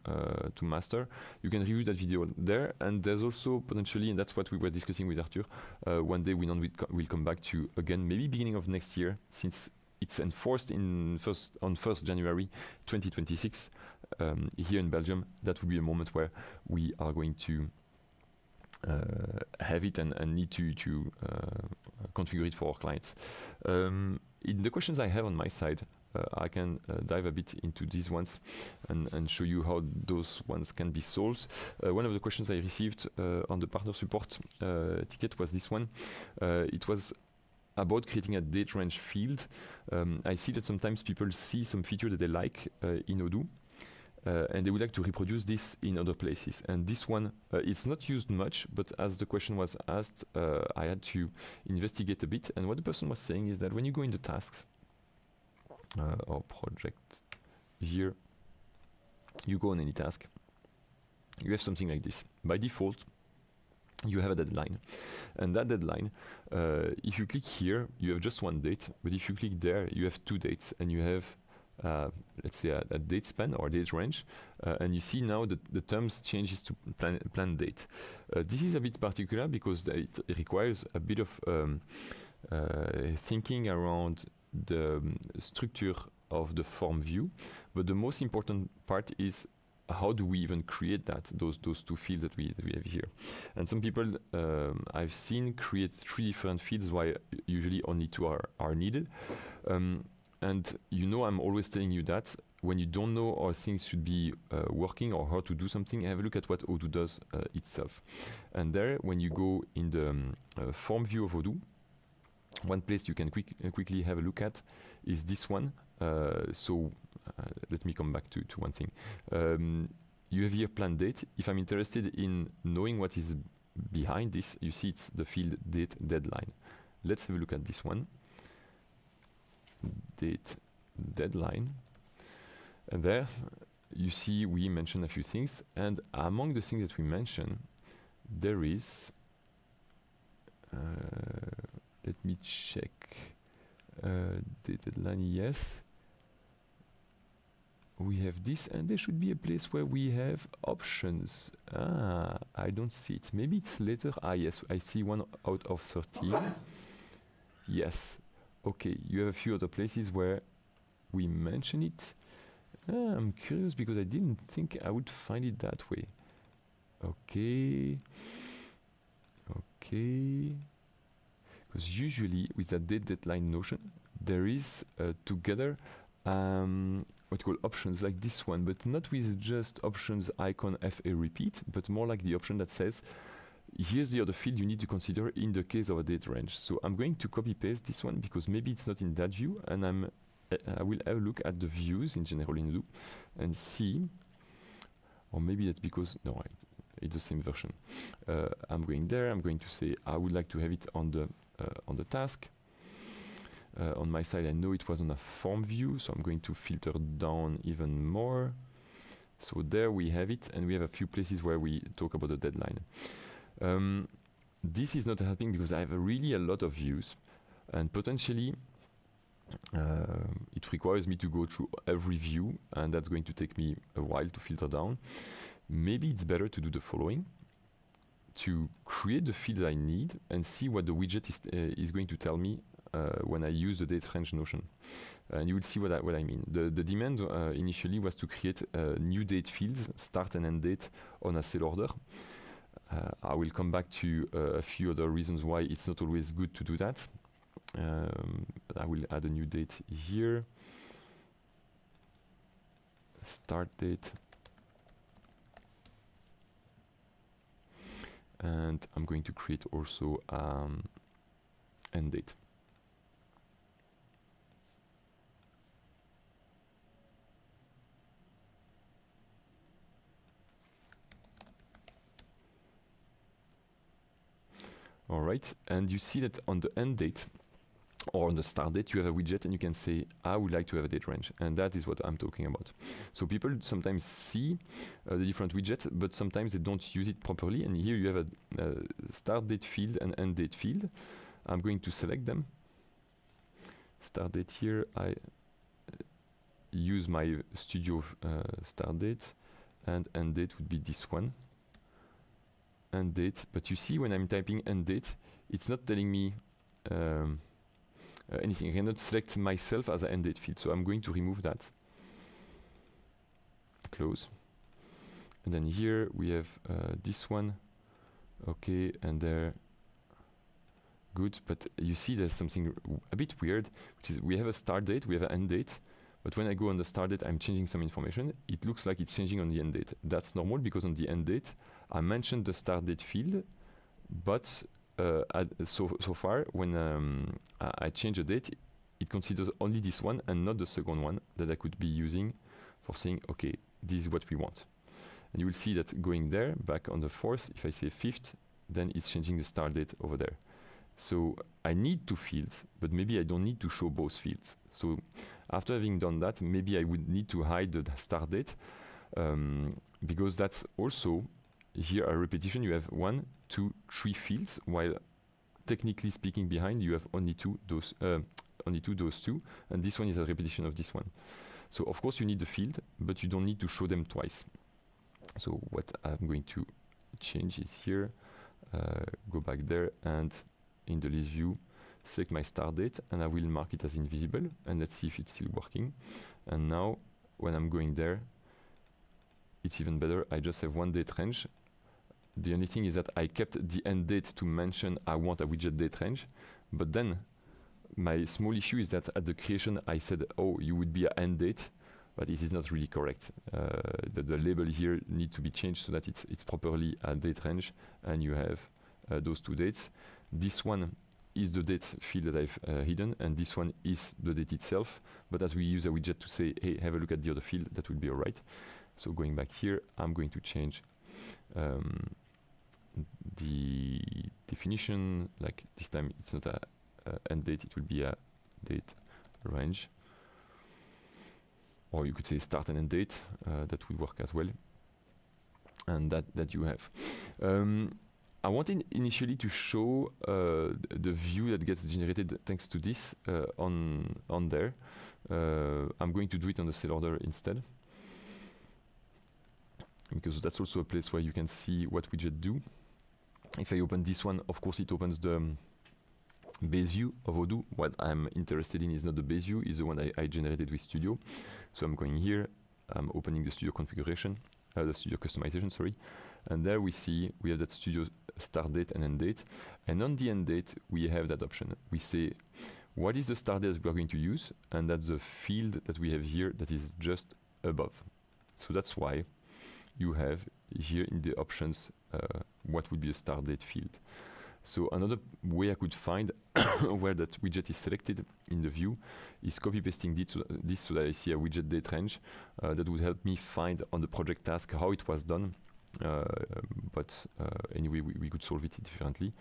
master. You can review that video there, and there's also potentially, and that's what we were discussing with Arthur, one day we'll come back to, again, maybe beginning of next year, since it's enforced on 1st January 2026 here in Belgium. That will be a moment where we are going to have it and need to configure it for our clients. In the questions I have on my side, I can dive a bit into these ones and show you how those ones can be solved. One of the questions I received on the partner support ticket was this one. It was about creating a date range field. I see that sometimes people see some feature that they like in Odoo, and they would like to reproduce this in other places. And this one, it's not used much, but as the question was asked, I had to investigate a bit. And what the person was saying is that when you go in the tasks or project here, you go on any task, you have something like this. By default, you have a deadline, and that deadline, if you click here, you have just one date, but if you click there, you have two dates, and you have let's say a date span or date range, and you see now that the terms changes to plan date. This is a bit particular because it requires a bit of thinking around the structure of the form view, but the most important part is how do we even create those two fields that we have here. And some people I've seen create 3 different fields, while usually only 2 are needed. And I'm always telling you that when you don't know how things should be working or how to do something, have a look at what Odoo does itself. And there, when you go in the form view of Odoo, one place you can quickly have a look at is this one. Let me come back to one thing. You have here plan date. If I'm interested in knowing what is behind this, you see it's the field date deadline. Let's have a look at this one. Date deadline. And there you see we mentioned a few things, and among the things that we mention, there is let me check date deadline. Yes, we have this, and there should be a place where we have options. I don't see it. Maybe it's later. Yes, I see 1 out of 13. Yes. Okay, you have a few other places where we mention it. I'm curious because I didn't think I would find it that way. Okay. Because usually with that date deadline notion, there is together what you call options like this one, but not with just options icon FA repeat, but more like the option that says, here's the other field you need to consider in the case of a date range. So I'm going to copy paste this one because maybe it's not in that view, and I will have a look at the views in general in Odoo and see, or maybe that's because, no, it's the same version. I'm going there, I'm going to say I would like to have it on the task. On my side, I know it was on a form view, so I'm going to filter down even more. So there we have it, and we have a few places where we talk about the deadline. This is not helping because I have really a lot of views, and potentially It requires me to go through every view, and that's going to take me a while to filter down. Maybe it's better to do the following: to create the fields I need and see what the widget is going to tell me when I use the date range notion. And you will see what I mean. The demand initially was to create new date fields, start and end date, on a sale order. I will come back to a few other reasons why it's not always good to do that. But I will add a new date here. Start date. And I'm going to create also end date. All right, and you see that on the end date or on the start date, you have a widget and you can say, I would like to have a date range. And that is what I'm talking about. So people sometimes see the different widgets, but sometimes they don't use it properly. And here you have a start date field and end date field. I'm going to select them. Start date here, I use my studio start date, and end date would be this one. End date, but you see when I'm typing end date, it's not telling me anything. I cannot select myself as an end date field, so I'm going to remove that. Close. And then here we have this one. Okay, and there. Good, but you see there's something a bit weird, which is we have a start date, we have an end date, but when I go on the start date, I'm changing some information. It looks like it's changing on the end date. That's normal because on the end date, I mentioned the start date field, but so far, when I change a date, it considers only this one and not the second one that I could be using for saying, okay, this is what we want. And you will see that going there, back on the 4th, if I say 5th, then it's changing the start date over there. So I need two fields, but maybe I don't need to show both fields. So after having done that, maybe I would need to hide the start date because that's also here a repetition. You have 1, 2, 3 fields, while technically speaking behind you have only those two, and this one is a repetition of this one. So of course you need the field, but you don't need to show them twice. So what I'm going to change is here, go back there, and in the list view, select my start date, and I will mark it as invisible, and let's see if it's still working. And now, when I'm going there, it's even better. I just have one date range. The only thing is that I kept the end date to mention I want a widget date range, but then my small issue is that at the creation I said, oh, you would be an end date, but it is not really correct. The label here needs to be changed so that it's properly a date range, and you have those two dates. This one is the date field that I've hidden, and this one is the date itself. But as we use a widget to say, hey, have a look at the other field, that will be all right. So going back here, I'm going to change the definition. Like this time, it's not a end date, it will be a date range. Or you could say start and end date, that would work as well. And that you have. I wanted initially to show the view that gets generated thanks to this on there. I'm going to do it on the sale order instead, because that's also a place where you can see what widget do. If I open this one, of course it opens the base view of Odoo. What I'm interested in is not the base view, is the one I generated with Studio. So I'm going here, I'm opening the Studio configuration, the Studio customization, sorry. And there we see we have that Studio start date and end date. And on the end date, we have that option. We say, what is the start date we are going to use? And that's the field that we have here that is just above. So that's why you have here in the options what would be a start date field. So another way I could find where that widget is selected in the view is copy pasting this so that I see a widget date range that would help me find on the project task how it was done. But anyway, we could solve it differently.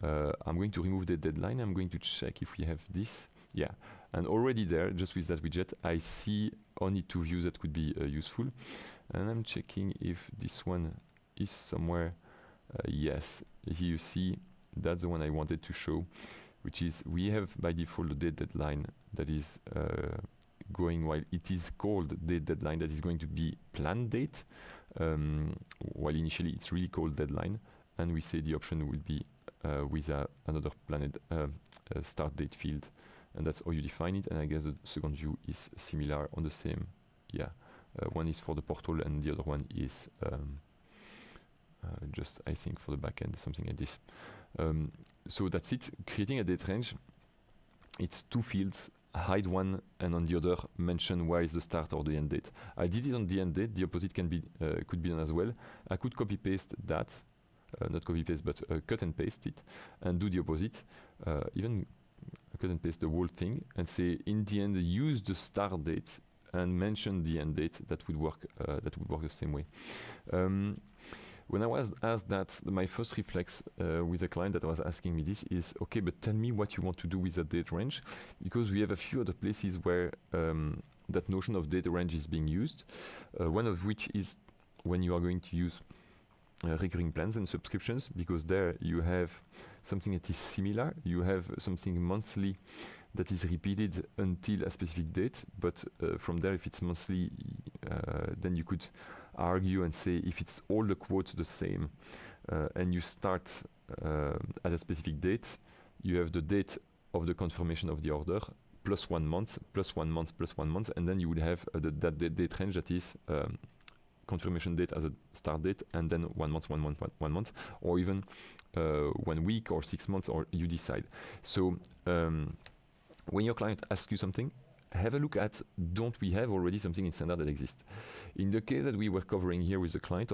I'm going to remove the deadline. I'm going to check if we have this. Yeah, and already there, just with that widget, I see only two views that could be useful. And I'm checking if this one is somewhere. Yes, here you see that's the one I wanted to show. which is we have by default the date deadline that is going while it is called date deadline that is going to be planned date, while initially it's really called deadline, and we say the option will be with another planned start date field, and that's how you define it. And I guess the second view is similar on the same. Yeah, one is for the portal and the other one is just I think for the backend, something like this. So that's it. Creating a date range. It's two fields. Hide one and on the other mention where is the start or the end date. I did it on the end date. The opposite can be could be done as well. I could copy paste that, not copy paste, but cut and paste it, and do the opposite. Even cut and paste the whole thing and say in the end use the start date and mention the end date. That would work. That would work the same way. When I was asked that, my first reflex with a client that was asking me this is, okay, but tell me what you want to do with the date range, because we have a few other places where that notion of date range is being used. One of which is when you are going to use recurring plans and subscriptions, because there you have something that is similar. You have something monthly that is repeated until a specific date, but from there, if it's monthly, then you could argue and say if it's all the quotes the same, and you start at a specific date, you have the date of the confirmation of the order plus 1 month, plus 1 month, plus 1 month, and then you would have that date range that is confirmation date as a start date, and then 1 month, 1 month, 1 month, or even 1 week or 6 months, or you decide. So when your client asks you something, have a look at, don't we have already something in standard that exists? In the case that we were covering here with the client,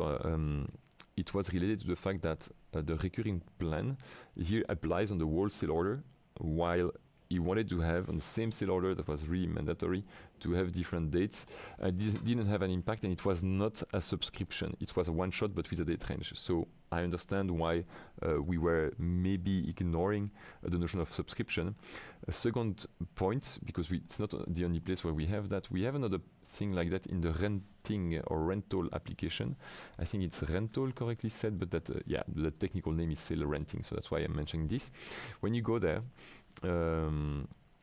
it was related to the fact that the recurring plan here applies on the whole sale order, while he wanted to have on the same sale order that was really mandatory to have different dates. This didn't have an impact, and it was not a subscription. It was a one-shot, but with a date range. So I understand why we were maybe ignoring the notion of subscription. A second point, because it's not the only place where we have that, we have another thing like that in the renting or rental application. I think it's rental, correctly said, but that yeah, the technical name is sale renting, so that's why I'm mentioning this. When you go there,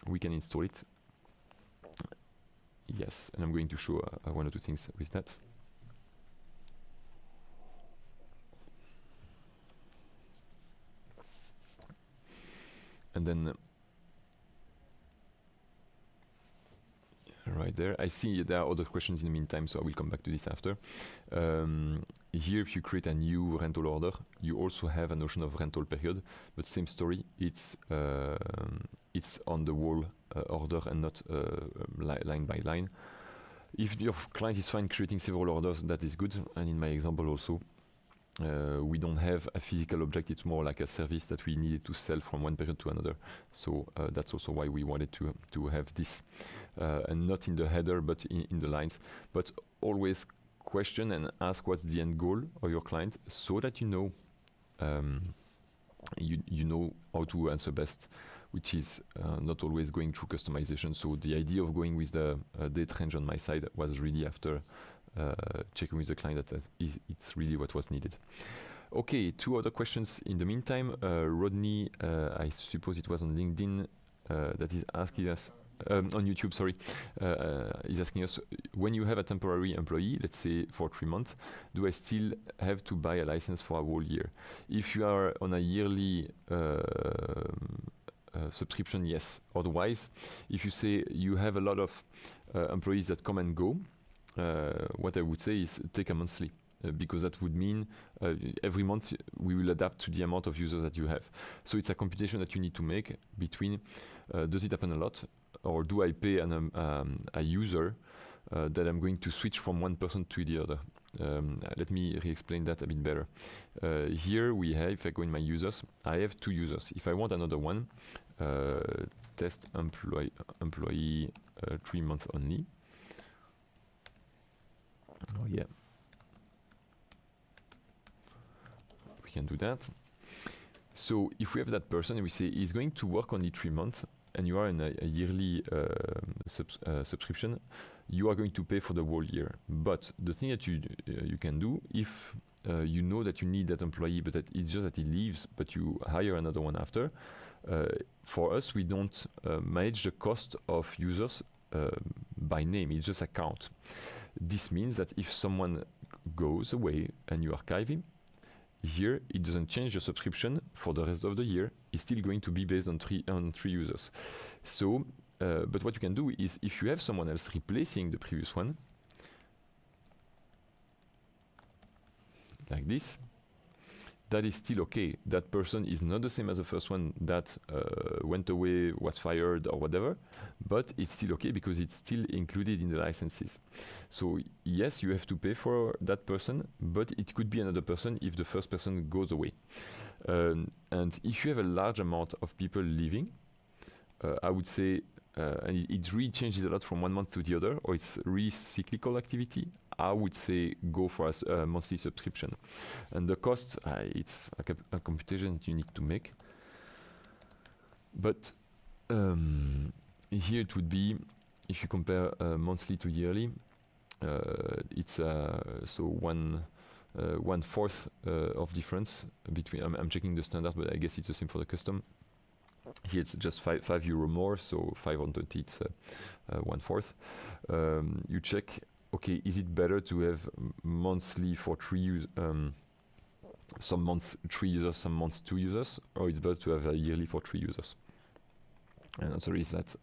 we can install it. Yes, and I'm going to show one or two things with that. And then right there, I see there are other questions in the meantime, so I will come back to this after. Here, if you create a new rental order, you also have a notion of rental period, but same story. It's on the whole order and not line by line. If your client is fine creating several orders, that is good. And in my example also, we don't have a physical object. It's more like a service that we needed to sell from one period to another. So that's also why we wanted to have this, and not in the header, but in the lines. But always question and ask what's the end goal of your client, so that you know you know how to answer best, which is not always going through customization. So the idea of going with the date range on my side was really after checking with the client that it's really what was needed. Okay, two other questions in the meantime. Rodney, I suppose it was on LinkedIn, that is asking us, on YouTube, sorry, is asking us, when you have a temporary employee, let's say for 3 months, do I still have to buy a license for a whole year? If you are on a yearly subscription, yes. Otherwise, if you say you have a lot of employees that come and go, what I would say is take a monthly, because that would mean every month we will adapt to the amount of users that you have. So it's a computation that you need to make between does it happen a lot, or do I pay a user that I'm going to switch from one person to the other. Let me re-explain that a bit better. Here we have, if I go in my users, I have 2 users. If I want another one, test employee 3 months only. Oh yeah, we can do that. So if we have that person and we say he's going to work only 3 months, and you are in a yearly subscription, you are going to pay for the whole year. But the thing that you can do, if you know that you need that employee, but that it's just that he leaves, but you hire another one after. For us, we don't manage the cost of users by name. It's just a count. This means that if someone goes away and you archive him, here it doesn't change the subscription for the rest of the year. It's still going to be based on three users. So, but what you can do is, if you have someone else replacing the previous one, like this, that is still okay. That person is not the same as the first one that went away, was fired, or whatever, but it's still okay because it's still included in the licenses. So yes, you have to pay for that person, but it could be another person if the first person goes away. And if you have a large amount of people leaving, I would say, and it really changes a lot from one month to the other, or it's really cyclical activity, I would say go for a monthly subscription. And the cost, it's a computation that you need to make. But here it would be, if you compare monthly to yearly, it's so one fourth of difference between. I'm checking the standard, but I guess it's the same for the custom. Here it's just €5 more, so 5 on 20, it's 1/4. You check, okay, is it better to have monthly for 3 users, some months 3 users, some months 2 users, or it's better to have a yearly for 3 users? And the answer is that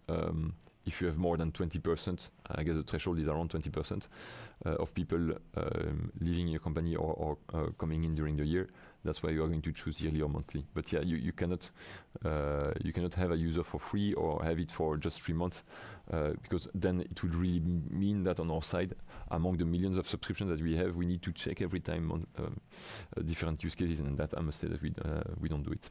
if you have more than 20%, I guess the threshold is around 20% of people leaving your company or coming in during the year, that's why you are going to choose yearly or monthly. But yeah, you cannot have a user for free or have it for just 3 months, because then it would really mean that on our side, among the millions of subscriptions that we have, we need to check every time on different use cases, and that I must say that we don't do it.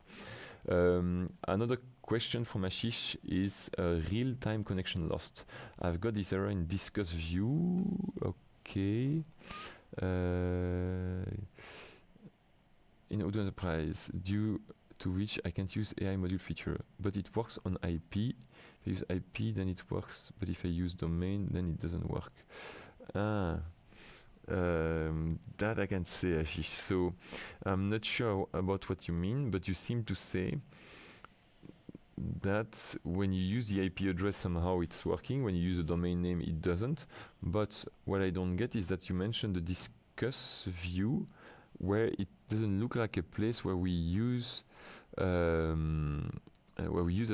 Another question from Ashish is real-time connection lost. I've got this error in discuss view. Okay. In Odoo Enterprise, due to which I can't use AI module feature, but it works on IP. If I use IP, then it works, but if I use domain, then it doesn't work. That I can say, Ashish. So I'm not sure about what you mean, but you seem to say that when you use the IP address, somehow it's working. When you use the domain name, it doesn't. But what I don't get is that you mentioned the discuss view, where it doesn't look like a place where we use that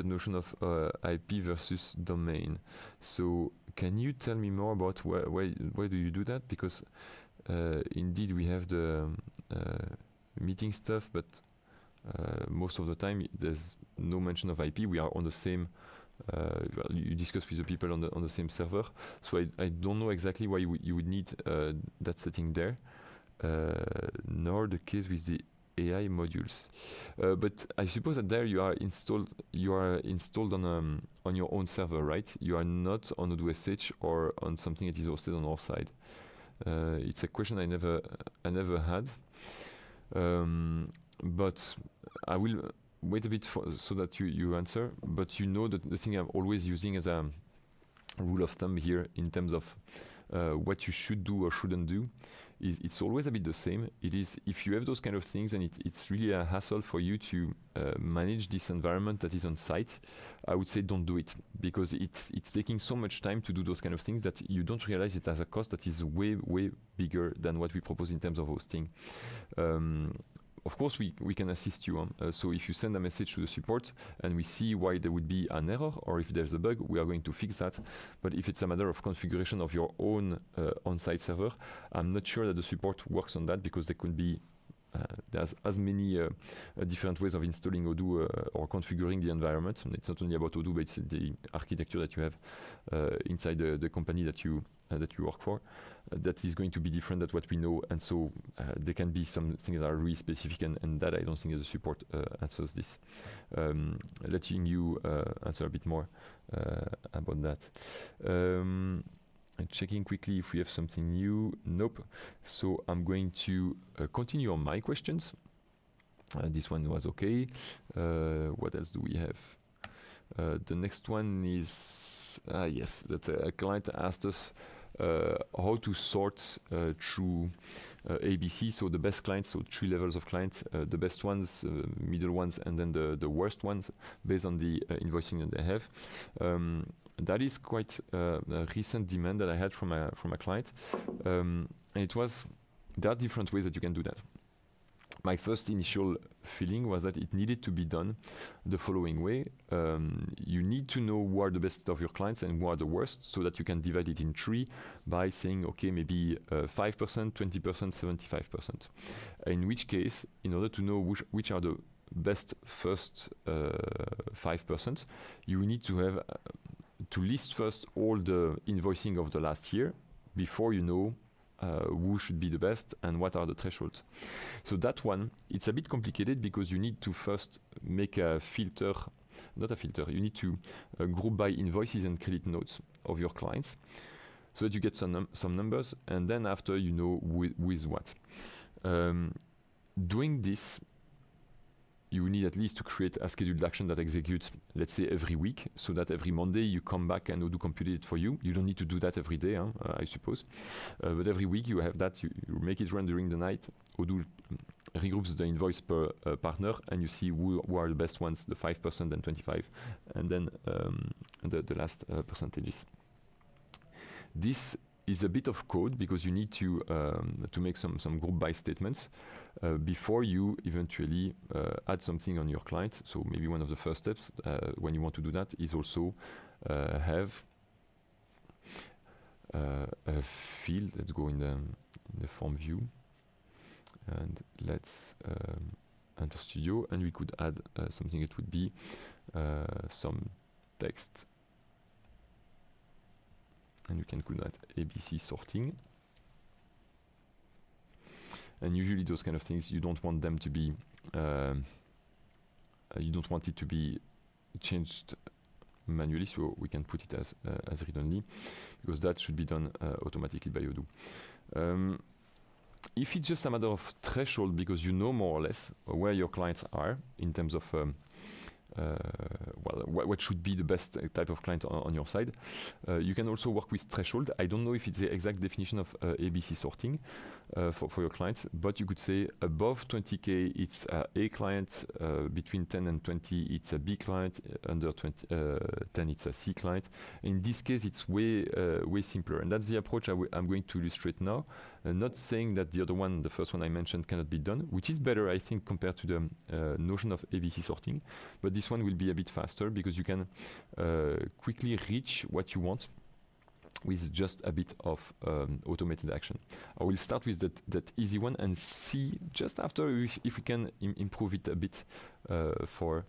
notion of IP versus domain. So can you tell me more about where do you do that? Because indeed we have the meeting stuff, but most of the time there's no mention of IP. We are on the same. You discuss with the people on the same server. So I don't know exactly why you would need that setting there. Nor the case with the AI modules, but I suppose that there you are installed on your own server, right? You are not on Odoo SH or on something that is hosted on our side. It's a question I never had, but I will wait a bit so that you answer. But you know that the thing I'm always using as a rule of thumb here in terms of what you should do or shouldn't do, it's always a bit the same. It is, if you have those kind of things and it's really a hassle for you to manage this environment that is on site, I would say don't do it, because it's taking so much time to do those kind of things that you don't realize it has a cost that is way bigger than what we propose in terms of hosting. Of course, we can assist you. So if you send a message to the support and we see why there would be an error or if there's a bug, we are going to fix that. But if it's a matter of configuration of your own on-site server, I'm not sure that the support works on that, because there could be there's as many different ways of installing Odoo or configuring the environment. And it's not only about Odoo, but it's the architecture that you have inside the company that you work for. That is going to be different than what we know, and so there can be some things that are really specific, and that I don't think the support answers this. Letting you answer a bit more about that. Checking quickly if we have something new. Nope. So I'm going to continue on my questions. This one was okay. What else do we have? The next one is yes, that a client asked us how to sort through ABC, so the best clients, so 3 levels of clients, the best ones, middle ones, and then the worst ones, based on the invoicing that they have. That is quite a recent demand that I had from a client, and there are different ways that you can do that. My first initial feeling was that it needed to be done the following way. You need to know who are the best of your clients and who are the worst, so that you can divide it in 3 by saying, okay, maybe 5%, 20%, 75%. In which case, in order to know which are the best first 5%, you need to have to list first all the invoicing of the last year before you know who should be the best and what are the thresholds. So that one, it's a bit complicated because you need to first make a filter, not a filter, you need to group by invoices and credit notes of your clients so that you get some numbers, and then after you know who is what. Doing this, you need at least to create a scheduled action that executes, let's say, every week, so that every Monday you come back and Odoo compute it for you. You don't need to do that every day, I suppose. But every week you have that, you make it run during the night. Odoo regroups the invoice per partner, and you see who are the best ones, the 5% and 25%, and then the last percentages. This is a bit of code because you need to make some group by statements before you eventually add something on your client. So maybe one of the first steps when you want to do that is also have a field. Let's go in the form view, and let's enter Studio, and we could add something that would be some text. And you can call that ABC sorting. And usually those kind of things, you don't want them to be, you don't want it to be changed manually, so we can put it as read-only, because that should be done automatically by Odoo. If it's just a matter of threshold, because you know more or less where your clients are in terms of what should be the best type of client on your side. You can also work with threshold. I don't know if it's the exact definition of ABC sorting for your clients, but you could say above 20K it's a client, between 10 and 20 it's a B client, under 10 it's a C client. In this case it's way simpler, and that's the approach I'm going to illustrate now. Not saying that the other one, the first one I mentioned, cannot be done, which is better I think compared to the notion of ABC sorting, but this one will be a bit faster because you can quickly reach what you want with just a bit of automated action. I will start with that easy one and see just after if we can improve it a bit for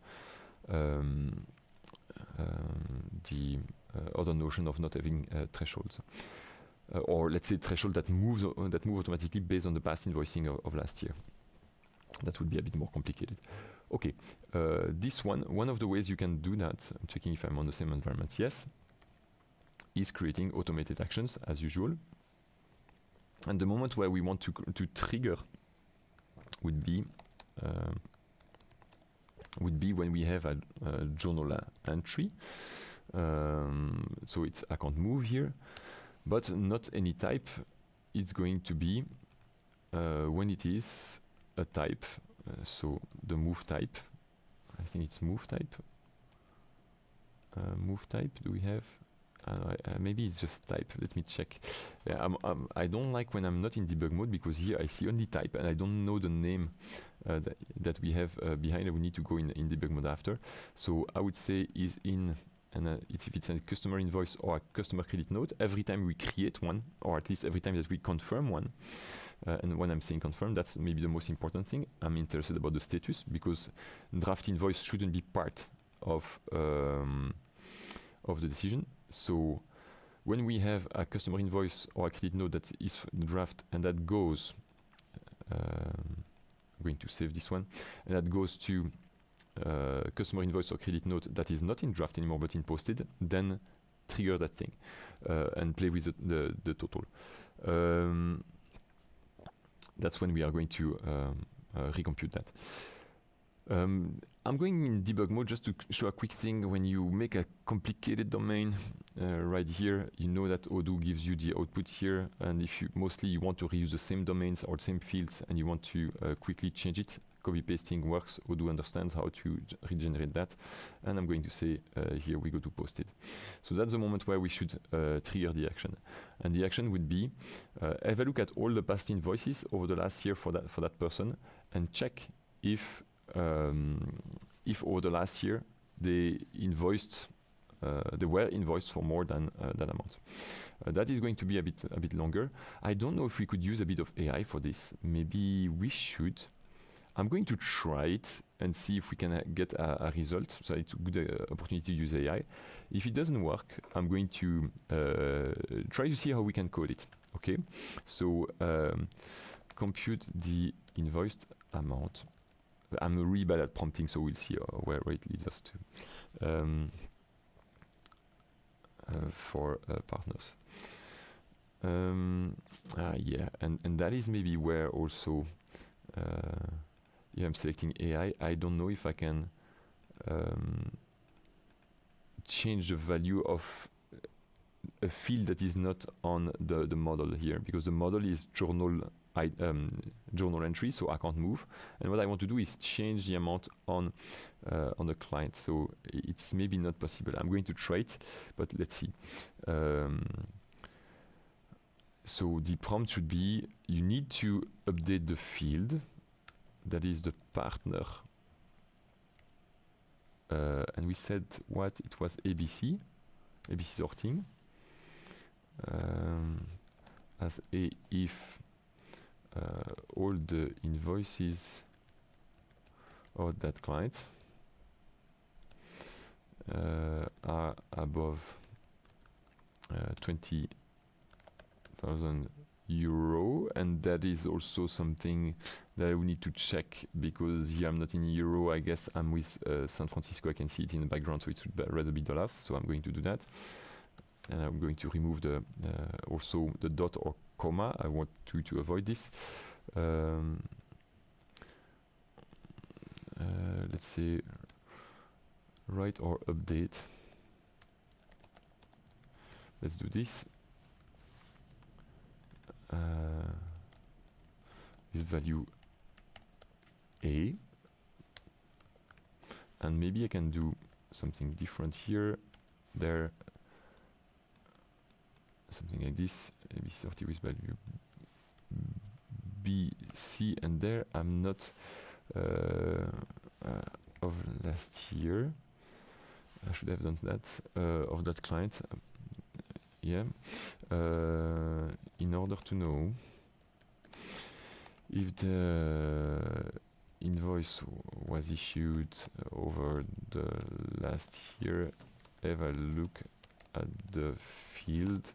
the other notion of not having thresholds. Or let's say threshold that move automatically based on the past invoicing of last year. That would be a bit more complicated. Okay, this one of the ways you can do that, I'm checking if I'm on the same environment, yes, is creating automated actions as usual. And the moment where we want to trigger would be when we have a journal entry. So it's account move here, but not any type. It's going to be when it is a type. So the move type, I think it's move type. Move type, do we have? Maybe it's just type. Let me check. Yeah, I don't like when I'm not in debug mode, because here I see only type and I don't know the name that we have behind. We need to go in debug mode after. So I would say is in, and if it's a customer invoice or a customer credit note, every time we create one, or at least every time that we confirm one. And when I'm saying confirm, that's maybe the most important thing. I'm interested about the status, because draft invoice shouldn't be part of the decision. So when we have a customer invoice or a credit note that is draft and that goes, I'm going to save this one, and that goes to customer invoice or credit note that is not in draft anymore but in posted, then trigger that thing and play with the total. That's when we are going to recompute that. I'm going in debug mode just to show a quick thing. When you make a complicated domain, right here, you know that Odoo gives you the output here, and if you mostly you want to reuse the same domains or same fields, and you want to quickly change it, copy pasting works. Odoo understands how to regenerate that, and I'm going to say here we go to post it. So that's the moment where we should trigger the action, and the action would be have a look at all the past invoices over the last year for that person, and check if over the last year they were invoiced for more than that amount. That is going to be a bit longer. I don't know if we could use a bit of AI for this. Maybe we should. I'm going to try it and see if we can get a result. So it's a good opportunity to use AI. If it doesn't work, I'm going to try to see how we can code it. Okay, so compute the invoiced amount. I'm really bad at prompting, so we'll see where it leads us to for partners. Yeah, and that is maybe where also I'm selecting AI. I don't know if I can change the value of a field that is not on the model here, because the model is journal entry, so I can't move. And what I want to do is change the amount on the client. So it's maybe not possible. I'm going to try it, but let's see. So the prompt should be: you need to update the field that is the partner. And we said what it was: ABC sorting. As a if all the invoices of that client are above 20,000 euro, and that is also something that I will need to check, because here I'm not in euro. I guess I'm with San Francisco. I can see it in the background, so it should rather be dollars. So I'm going to do that. And I'm going to remove the also the dot or comma. I want to avoid this. Let's say write or update. Let's do this. With value A. And maybe I can do something different here. There. Something like this, ABC30 with value B, C, and there I'm not of last year. I should have done that of that client. Yeah, in order to know if the invoice was issued over the last year, have a look at the field.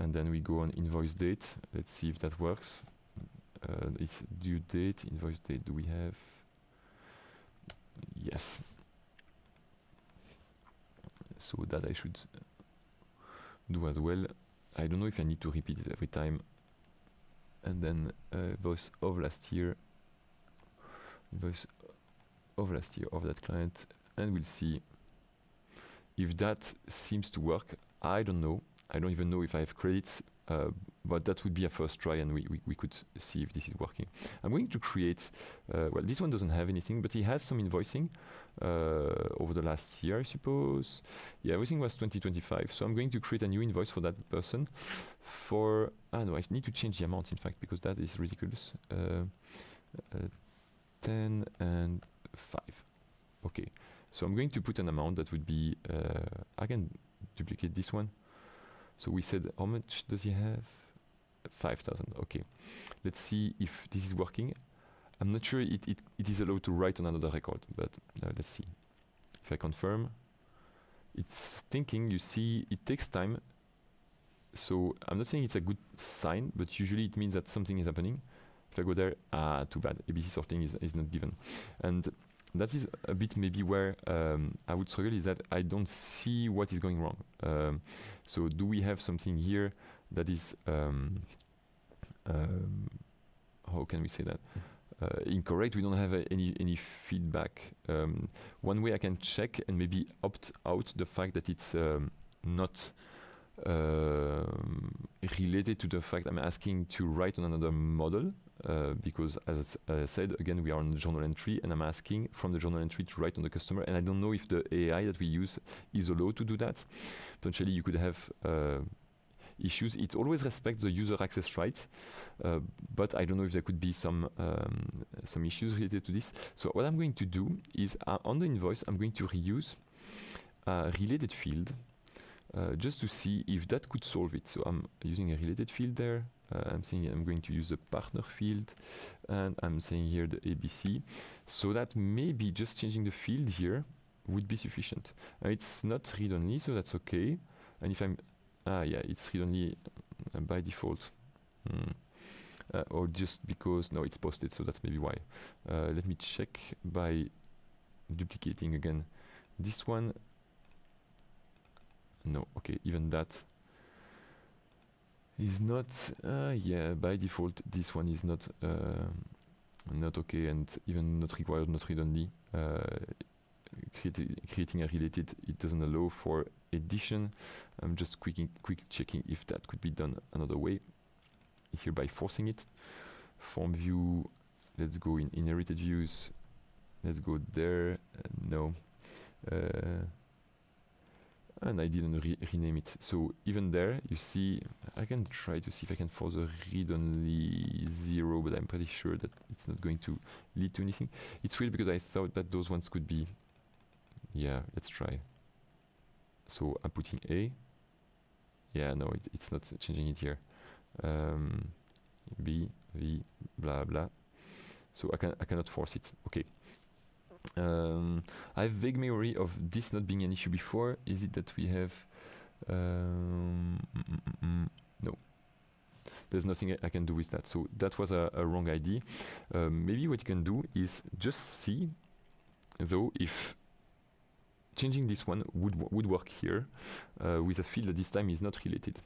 And then we go on invoice date. Let's see if that works. It's due date, invoice date. Do we have? Yes. So that I should do as well. I don't know if I need to repeat it every time. And then invoice of last year. Invoice of last year of that client. And we'll see if that seems to work. I don't know. I don't even know if I have credits, but that would be a first try, and we could see if this is working. I'm going to create, well, this one doesn't have anything, but he has some invoicing over the last year, I suppose. Yeah, everything was 2025, so I'm going to create a new invoice for that person for, no, I need to change the amount, in fact, because that is ridiculous. 10 and 5. Okay, so I'm going to put an amount that would be, I can duplicate this one. So we said, how much does he have? 5,000. Okay. Let's see if this is working. I'm not sure it is allowed to write on another record, but let's see. If I confirm, it's thinking. You see, it takes time. So I'm not saying it's a good sign, but usually it means that something is happening. If I go there, too bad. ABC sorting is not given. And that is a bit maybe where I would struggle, is that I don't see what is going wrong. So do we have something here that is, how can we say that? incorrect. We don't have any feedback. One way I can check and maybe opt out the fact that it's not related to the fact I'm asking to write on another model, because as I said, again, we are on the journal entry and I'm asking from the journal entry to write on the customer, and I don't know if the AI that we use is allowed to do that. Potentially you could have issues. It always respects the user access rights, but I don't know if there could be some issues related to this. So what I'm going to do is on the invoice, I'm going to reuse a related field just to see if that could solve it. So I'm using a related field there. I'm saying I'm going to use the partner field, and I'm saying here the ABC, so that maybe just changing the field here would be sufficient. It's not read-only, so that's okay. And if I'm yeah, it's read-only by default. Or just because, no, it's posted, so that's maybe why. Let me check by duplicating again this one. No, okay, even that is not, yeah, by default, this one is not okay, and even not required, not read-only. Creating a related, it doesn't allow for addition. I'm just quick checking if that could be done another way here by forcing it. Form view, let's go in inherited views, let's go there. No, and I didn't rename it, so even there you see I can try to see if I can force a read-only 0, but I'm pretty sure that it's not going to lead to anything. It's weird because I thought that those ones could be, yeah, let's try. So I'm putting A. Yeah, no, it's not changing it here. B, V, blah blah. So I cannot force it. Okay. I have vague memory of this not being an issue before. Is it that we have? No. There's nothing I can do with that. So that was a wrong ID. Maybe what you can do is just see, though, if changing this one would work here with a field that this time is not related.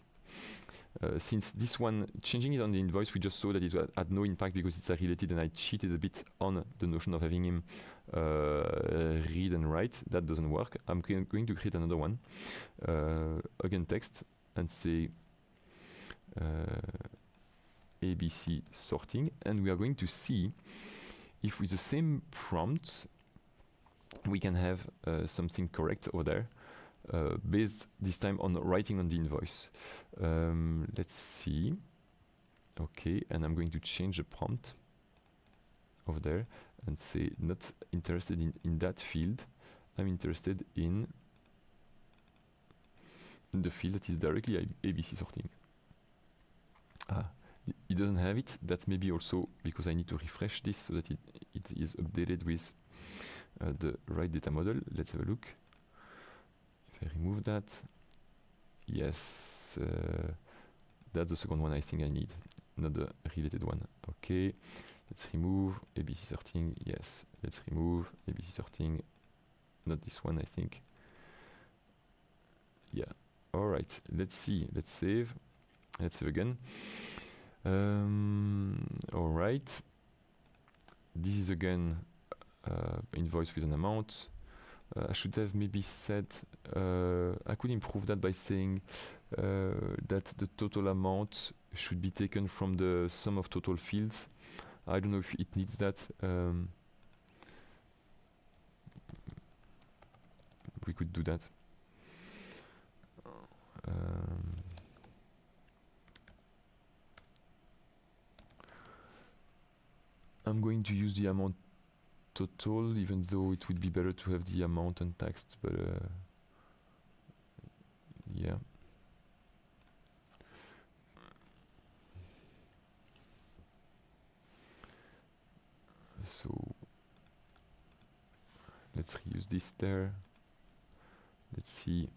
Since this one, changing it on the invoice, we just saw that it had no impact because it's a related, and I cheated a bit on the notion of having him read and write. That doesn't work. I'm going to create another one, again text, and say ABC sorting, and we are going to see if with the same prompt we can have something correct over there. Based this time on writing on the invoice. Let's see. Okay, and I'm going to change the prompt over there and say not interested in that field. I'm interested in the field that is directly ABC sorting. It doesn't have it. That's maybe also because I need to refresh this so that it is updated with the right data model. Let's have a look. I remove that. Yes, that's the second one I think I need, not the related one. Okay, let's remove ABC sorting. Yes, let's remove ABC sorting. Not this one, I think. Yeah. All right. Let's see. Let's save. Let's save again. All right. This is again invoice with an amount. I should have maybe said, I could improve that by saying that the total amount should be taken from the sum of total fields. I don't know if it needs that. We could do that. I'm going to use the amount total, even though it would be better to have the amount untaxed, but yeah. So let's reuse this there. Let's see.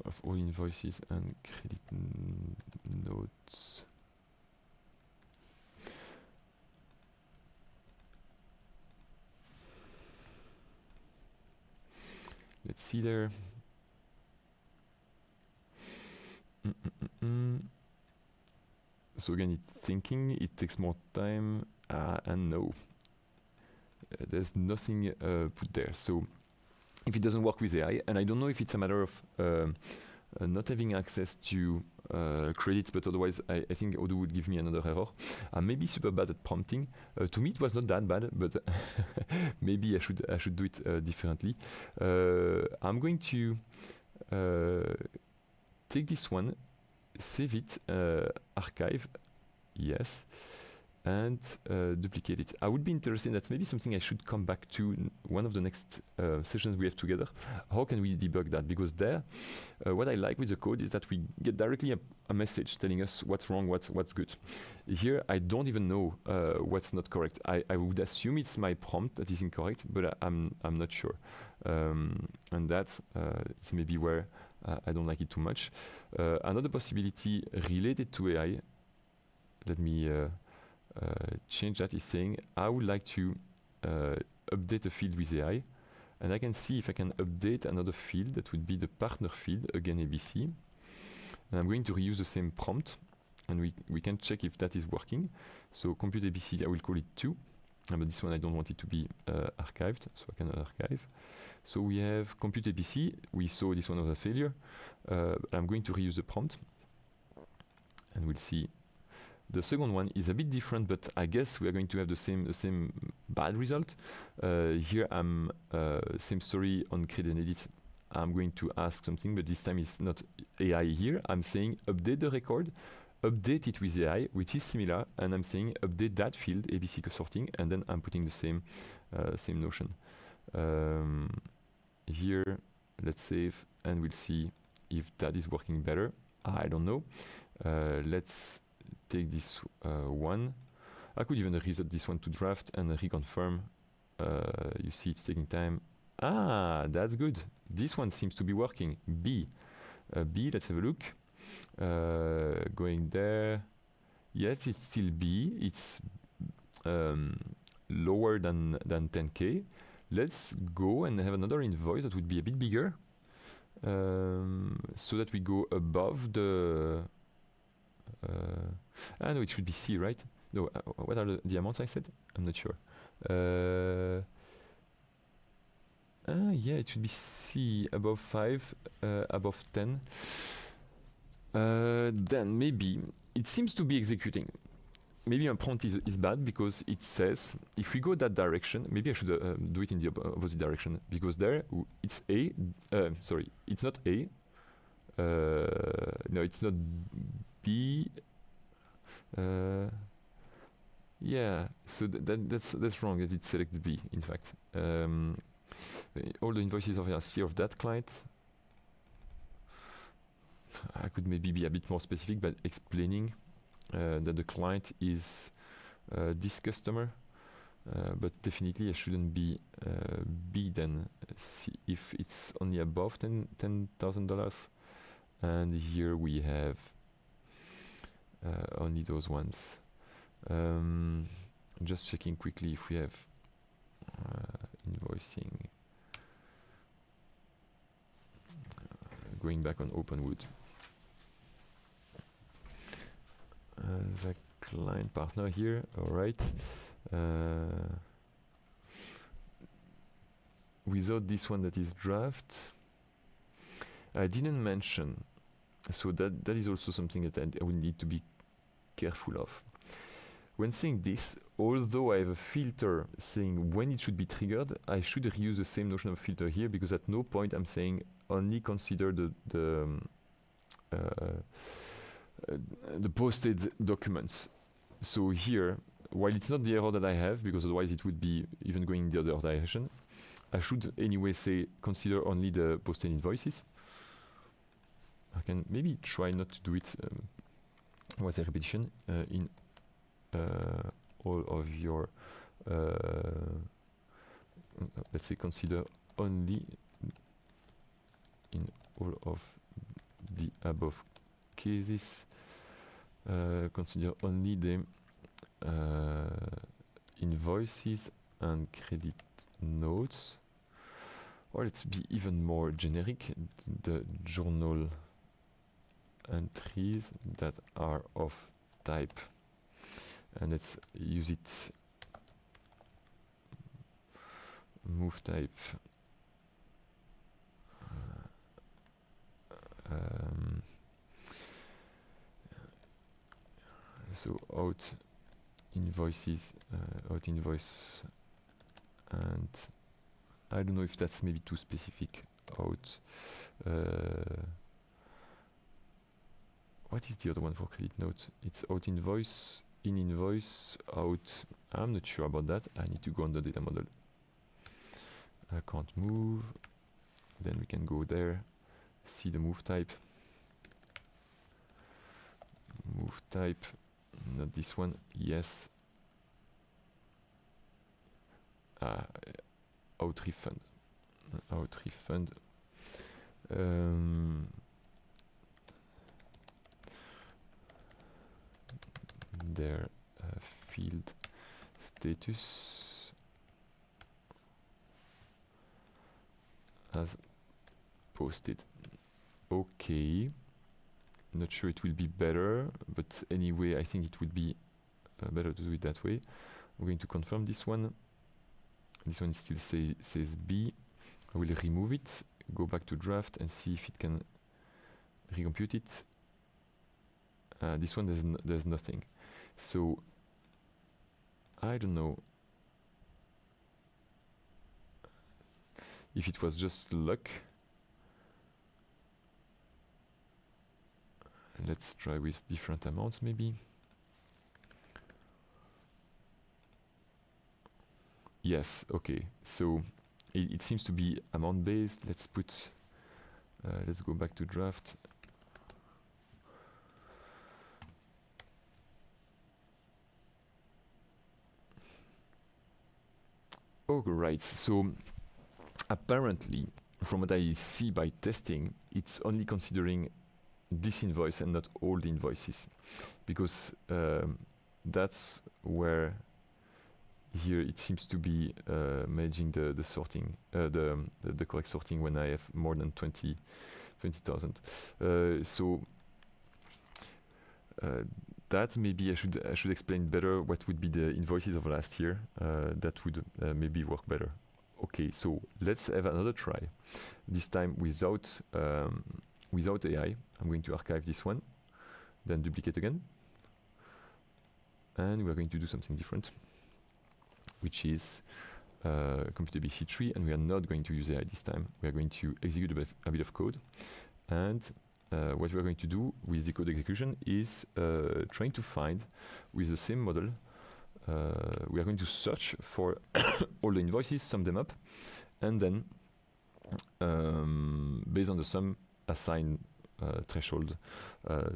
Of all invoices and credit notes. Let's see there. So again, it's thinking, it takes more time, and no. There's nothing put there. So if it doesn't work with AI, and I don't know if it's a matter of not having access to credits, but otherwise I think Odoo would give me another error. I'm maybe super bad at prompting. To me it was not that bad, but maybe I should do it differently. I'm going to take this one, save it, archive, yes, and duplicate it. I would be interested, that's maybe something I should come back to one of the next sessions we have together. How can we debug that? Because there, what I like with the code is that we get directly a message telling us what's wrong, what's good. Here, I don't even know what's not correct. I would assume it's my prompt that is incorrect, but I'm not sure. And that is maybe where I don't like it too much. Another possibility related to AI, let me change that, is saying I would like to update a field with AI, and I can see if I can update another field. That would be the partner field, again ABC, and I'm going to reuse the same prompt, and we can check if that is working. So compute ABC, I will call it 2, but this one I don't want it to be archived, so I can archive. So we have compute ABC. We saw this one was a failure. I'm going to reuse the prompt, and we'll see. The second one is a bit different, but I guess we are going to have the same bad result. Here I'm same story on create and edit. I'm going to ask something, but this time it's not AI here. I'm saying update the record, update it with AI, which is similar, and I'm saying update that field, ABC sorting, and then I'm putting the same notion. Here, let's save, and we'll see if that is working better. I don't know. Let's take this one. I could even reset this one to draft and reconfirm. You see it's taking time. Ah, that's good. This one seems to be working. B, let's have a look. Going there. Yes, it's still B. It's lower than 10K. Let's go and have another invoice that would be a bit bigger, so that we go above the no, it should be C, right? No, what are the amounts I said? I'm not sure. Yeah, it should be C, above 5, above 10. Then maybe it seems to be executing. Maybe my prompt is bad, because it says if we go that direction, maybe I should do it in the opposite direction, because there it's A. Sorry, it's not A. No, it's not B. Yeah, so that's wrong that it selected B, in fact. All the invoices of C of that client. I could maybe be a bit more specific by explaining that the client is this customer, but definitely I shouldn't be B then. See if it's only above $10,000, and here we have only those ones. Just checking quickly if we have invoicing. Going back on OpenWood. The client partner here, all right. Without this one that is draft, I didn't mention, so that is also something that I will need to be careful of. When saying this, although I have a filter saying when it should be triggered, I should reuse the same notion of filter here, because at no point I'm saying only consider the posted documents. So here, while it's not the error that I have, because otherwise it would be even going in the other direction, I should anyway say consider only the posted invoices. I can maybe try not to do it was a repetition in all of your let's say consider only in all of the above cases, consider only the invoices and credit notes, or let's be even more generic, the journal entries that are of type, and let's use it. Move type. So out invoices, out invoice, and I don't know if that's maybe too specific. Out. What is the other one for credit note? It's out invoice, in invoice, out. I'm not sure about that. I need to go on the data model. I can't move. Then we can go there, see the move type. Move type, not this one. Yes. Out refund. Out refund. Their field status as posted. Okay. Not sure it will be better, but anyway, I think it would be better to do it that way. I'm going to confirm this one. This one still says B. I will remove it, go back to draft and see if it can recompute it. This one there's nothing. So I don't know if it was just luck. Let's try with different amounts maybe. Yes, okay. So it seems to be amount based. Let's put let's go back to draft. Oh, right. So apparently, from what I see by testing, it's only considering this invoice and not all the invoices, because that's where here it seems to be managing the sorting, the correct sorting when I have more than 20,000. So that maybe I should explain better what would be the invoices of last year. That would maybe work better. Okay, so let's have another try. This time without AI. I'm going to archive this one, then duplicate again, and we're going to do something different, which is compute ABC tree, and we are not going to use AI this time. We are going to execute a bit of code, and what we are going to do with the code execution is trying to find, with the same model, we are going to search for all the invoices, sum them up, and then based on the sum, assign threshold.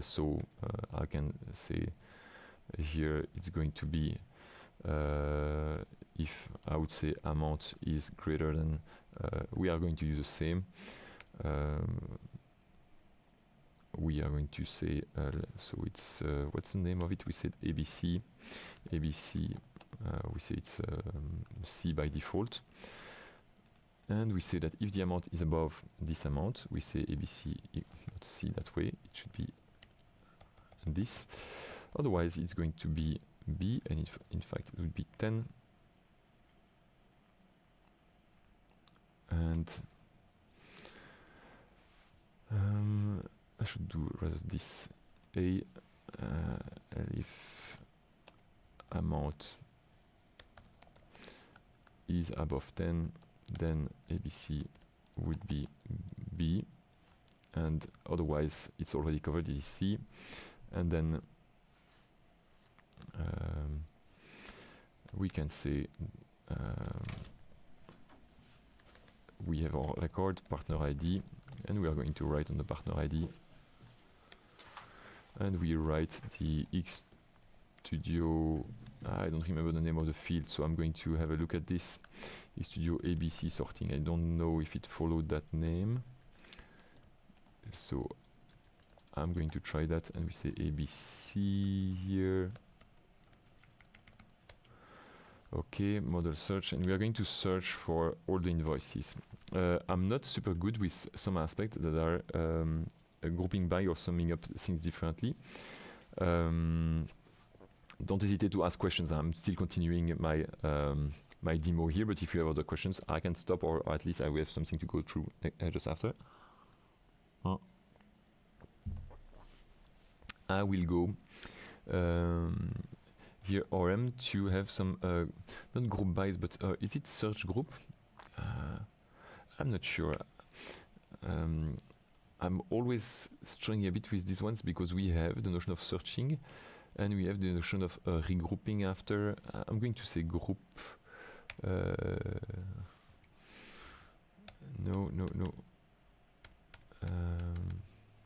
So I can say here it's going to be if I would say amount is greater than, we are going to use the same. We are going to say, so it's, what's the name of it? We said ABC. ABC, we say it's C by default. And we say that if the amount is above this amount, we say ABC, not C that way, it should be this. Otherwise, it's going to be B, and in fact, it would be 10. And I should do rather this A, if amount is above 10, then ABC would be B, and otherwise it's already covered, it is C. And then we can say we have our record partner ID, and we are going to write on the partner ID, and we write the X Studio, I don't remember the name of the field, so I'm going to have a look at this. Studio ABC sorting. I don't know if it followed that name, so I'm going to try that, and we say ABC here. Okay, model search, and we are going to search for all the invoices. I'm not super good with some aspects that are grouping by or summing up things differently. don't hesitate to ask questions. I'm still continuing my my demo here, but if you have other questions, I can stop, or at least I will have something to go through just after. I will go here RM to have some not group buys, but is it search group? I'm not sure. I'm always struggling a bit with these ones because we have the notion of searching and we have the notion of regrouping after. I'm going to say group. No.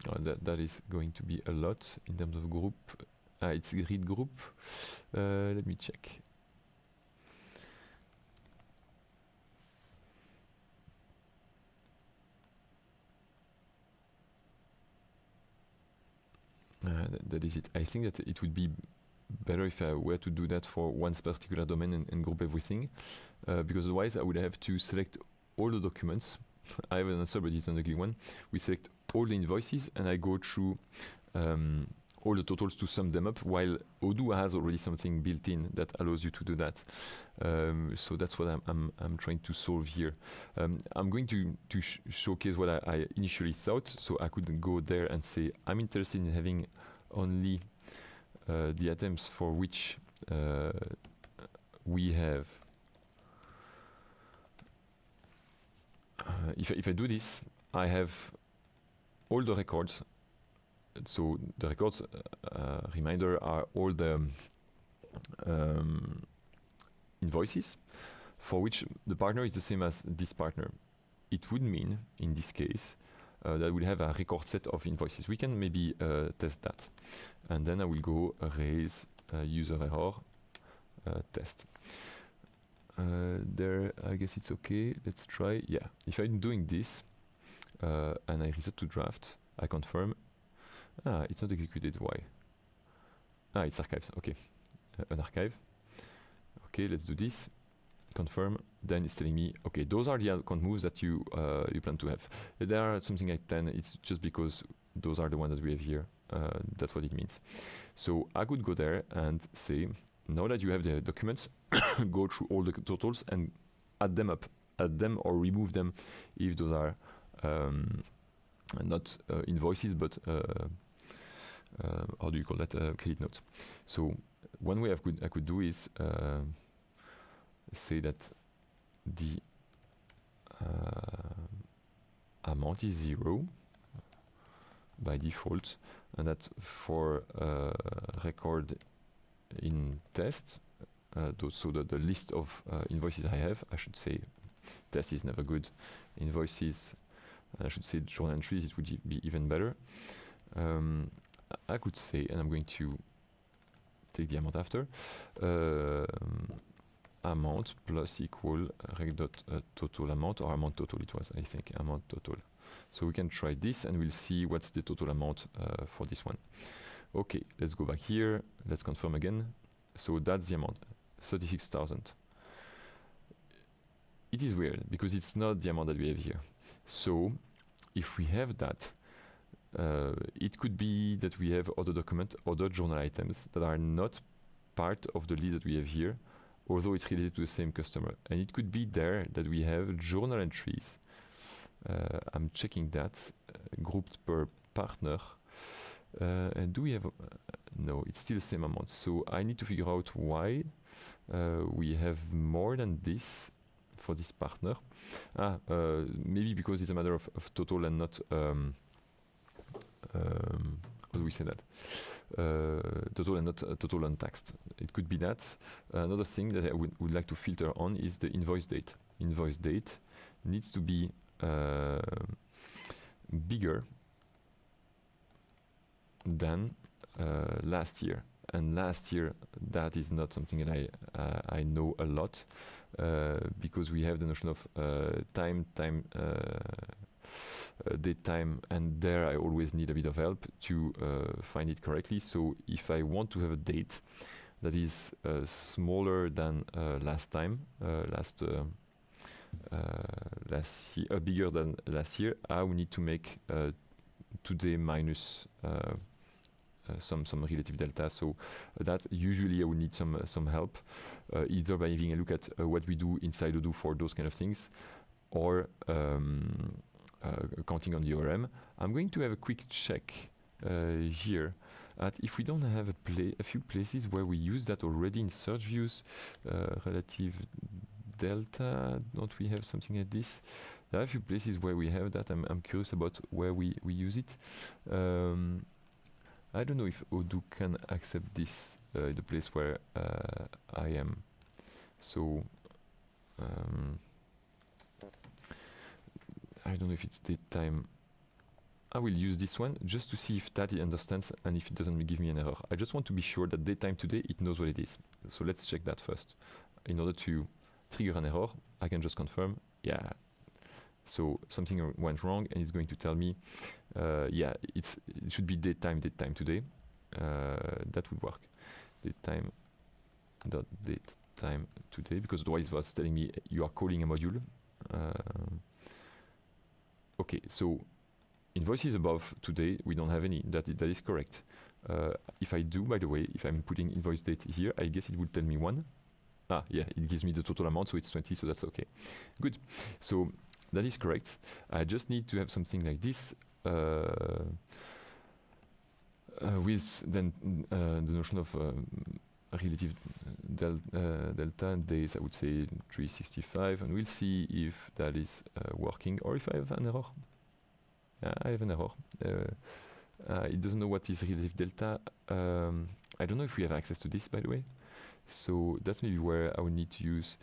Oh, that is going to be a lot in terms of group. It's read group. Let me check. That is it. I think that it would be better if I were to do that for one particular domain and group everything, because otherwise I would have to select all the documents. I have an answer, but it's an ugly one. We select all the invoices and I go through all the totals to sum them up, while Odoo has already something built in that allows you to do that. So that's what I'm trying to solve here. I'm going to showcase what I initially thought, so I could go there and say I'm interested in having only the items for which we have. If I do this, I have all the records. So the records, reminder, are all the invoices for which the partner is the same as this partner. It would mean, in this case, that we'll have a record set of invoices. We can maybe test that. And then I will go raise user error test. There, I guess it's okay. Let's try. Yeah, if I'm doing this and I reset to draft, I confirm. It's not executed. Why? It's archives. Okay, an archive. Okay, let's do this. Confirm. Then it's telling me, okay, those are the account moves that you plan to have. There are something like 10. It's just because those are the ones that we have here. That's what it means. So I could go there and say, now that you have the documents, go through all the totals and add them up, add them or remove them if those are not invoices, but how do you call that? Credit notes. So one way I could do is say that the amount is 0 by default, and that for record in test, so the list of invoices I have, I should say test is never good. Invoices, I should say journal entries, it would be even better. I could say, and I'm going to take the amount after, amount plus equal rec dot total amount, or amount total it was, I think, amount total. So we can try this and we'll see what's the total amount for this one. Okay, let's go back here, let's confirm again. So that's the amount, 36,000. It is weird because it's not the amount that we have here. So if we have that, it could be that we have other document, other journal items that are not part of the list that we have here, although it's related to the same customer. And it could be there that we have journal entries. I'm checking that, grouped per partner. And do we have, no, it's still the same amount. So I need to figure out why we have more than this for this partner. Maybe because it's a matter of total and not, how do we say that? Total and not total untaxed. It could be that. Another thing that I would like to filter on is the invoice date. Invoice date needs to be bigger than last year. And last year, that is not something that I know a lot, because we have the notion of date time, and there I always need a bit of help to find it correctly. So if I want to have a date that is smaller than last year, bigger than last year, I will need to make today minus some relative delta. So that usually I would need some help, either by having a look at what we do inside Odoo for those kind of things, or counting on the ORM. I'm going to have a quick check here at if we don't have a few places where we use that already in search views. Relative delta, don't we have something like this? There are a few places where we have that. I'm curious about where we use it. I don't know if Odoo can accept this, the place where I am. So I don't know if it's datetime. I will use this one just to see if that it understands and if it doesn't give me an error. I just want to be sure that datetime today, it knows what it is. So let's check that first. In order to trigger an error, I can just confirm, yeah. So something went wrong and it's going to tell me, yeah, it should be datetime today. That would work. Datetime today, because otherwise it was telling me you are calling a module. Okay, so invoices above today, we don't have any. That is correct. If I do, by the way, if I'm putting invoice date here, I guess it would tell me 1. Ah, yeah, it gives me the total amount, so it's 20, so that's okay. Good. So that is correct. I just need to have something like this with then the notion of relative delta and days. I would say 365, and we'll see if that is working or if I have an error. I have an error. It doesn't know what is relative delta. I don't know if we have access to this, by the way. So that's maybe where I would need to use.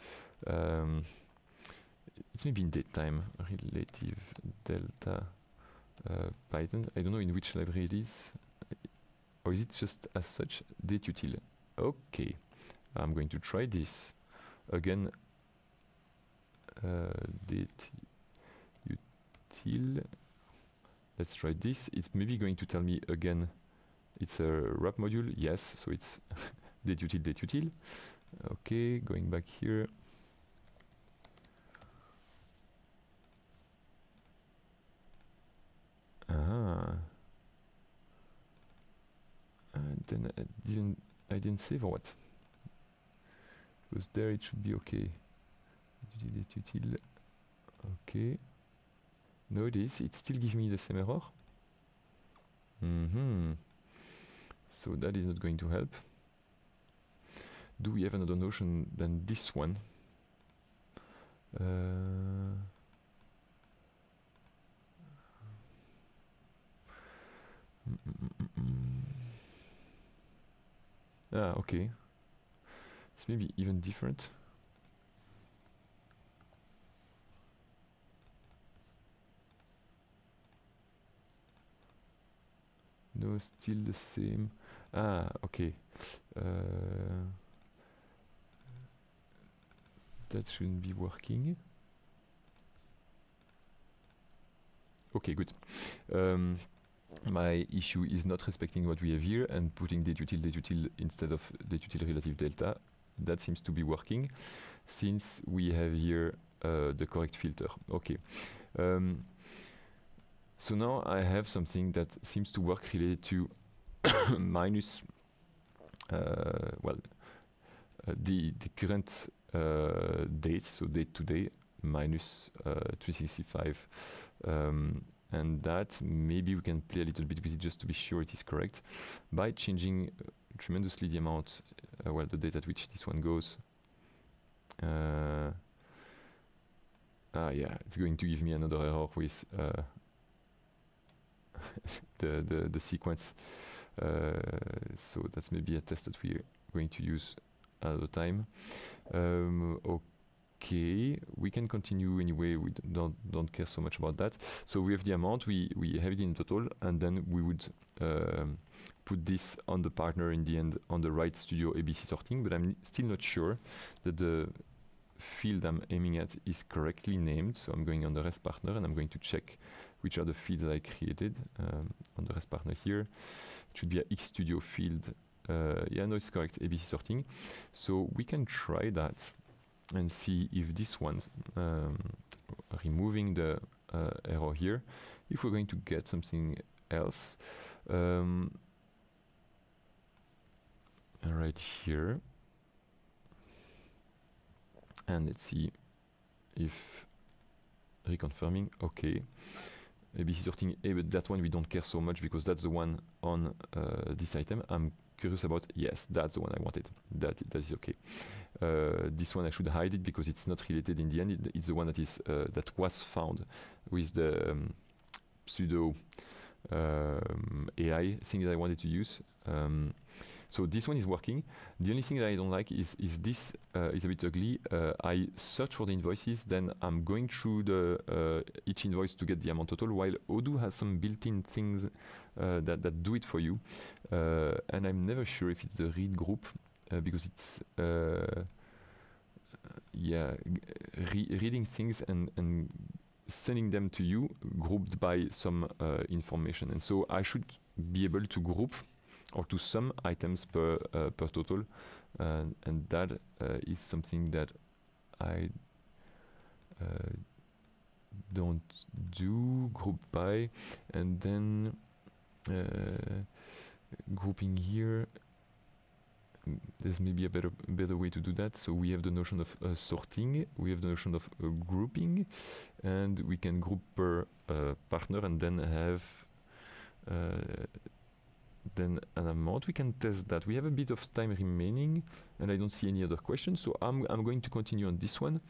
It's maybe in datetime relative delta Python. I don't know in which library it is, or is it just as such dateutil? Okay, I'm going to try this again. Dateutil. Let's try this. It's maybe going to tell me again. It's a wrap module. Yes, so it's dateutil. Okay, going back here. And then I didn't save or what? Because there it should be okay. Dateutil. Okay. No, it is. It still gives me the same error. So that is not going to help. Do we have another notion than this one? Ah, okay. It's maybe even different. No, still the same. Ah, okay. That shouldn't be working. Okay, good. My issue is not respecting what we have here and putting dateutil instead of dateutil relative delta. That seems to be working since we have here the correct filter. Okay. So now I have something that seems to work related to minus, the current date, so date today, minus 365. And that maybe we can play a little bit with it just to be sure it is correct by changing tremendously the amount, the date at which this one goes. Yeah, it's going to give me another error with the sequence. So that's maybe a test that we're going to use another time. Okay, we can continue anyway. We don't care so much about that. So we have the amount, we have it in total, and then we would put this on the partner in the end on the right studio ABC sorting, but I'm still not sure that the field I'm aiming at is correctly named. So I'm going on the rest partner and I'm going to check which are the fields I created on the rest partner here. It should be a X studio field. Yeah, no, it's correct, ABC sorting. So we can try that and see if this one's removing the error here, if we're going to get something else. right here. And let's see if reconfirming. Okay. ABC sorting A, but that one we don't care so much because that's the one on this item. I'm curious about, yes, that's the one I wanted. That is okay. This one I should hide it because it's not related in the end. It's the one that is that was found with the pseudo AI thing that I wanted to use. So this one is working. The only thing that I don't like is this is a bit ugly. I search for the invoices, then I'm going through the each invoice to get the amount total, while Odoo has some built-in things that do it for you. And I'm never sure if it's the read group because it's reading things and sending them to you grouped by some information. And so I should be able to group or to sum items per total, and that is something that I don't do. Group by, and then grouping here. There's maybe a better way to do that. So we have the notion of sorting, we have the notion of grouping, and we can group per partner and then have then an amount. We can test that. We have a bit of time remaining, and I don't see any other questions, so I'm going to continue on this one.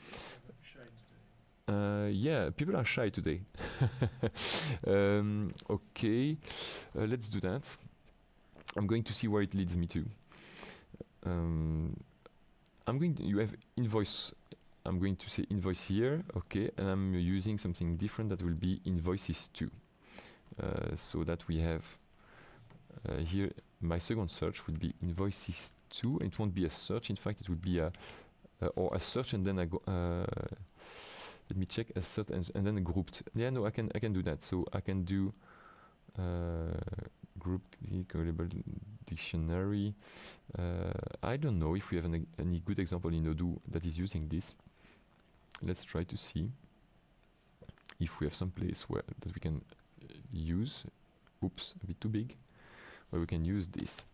Yeah, people are shy today. Okay, let's do that. I'm going to see where it leads me to. You have invoice. I'm going to say invoice here, okay, and I'm using something different that will be invoices 2. So that we have here, my second search would be invoices 2. It won't be a search, in fact, it would be a search and then I go. Let me check a search and then grouped. Yeah, no, I can do that. So I can do grouped callable dictionary. I don't know if we have any good example in Odoo that is using this. Let's try to see if we have some place where that we can use. Oops, a bit too big. Where we can use this.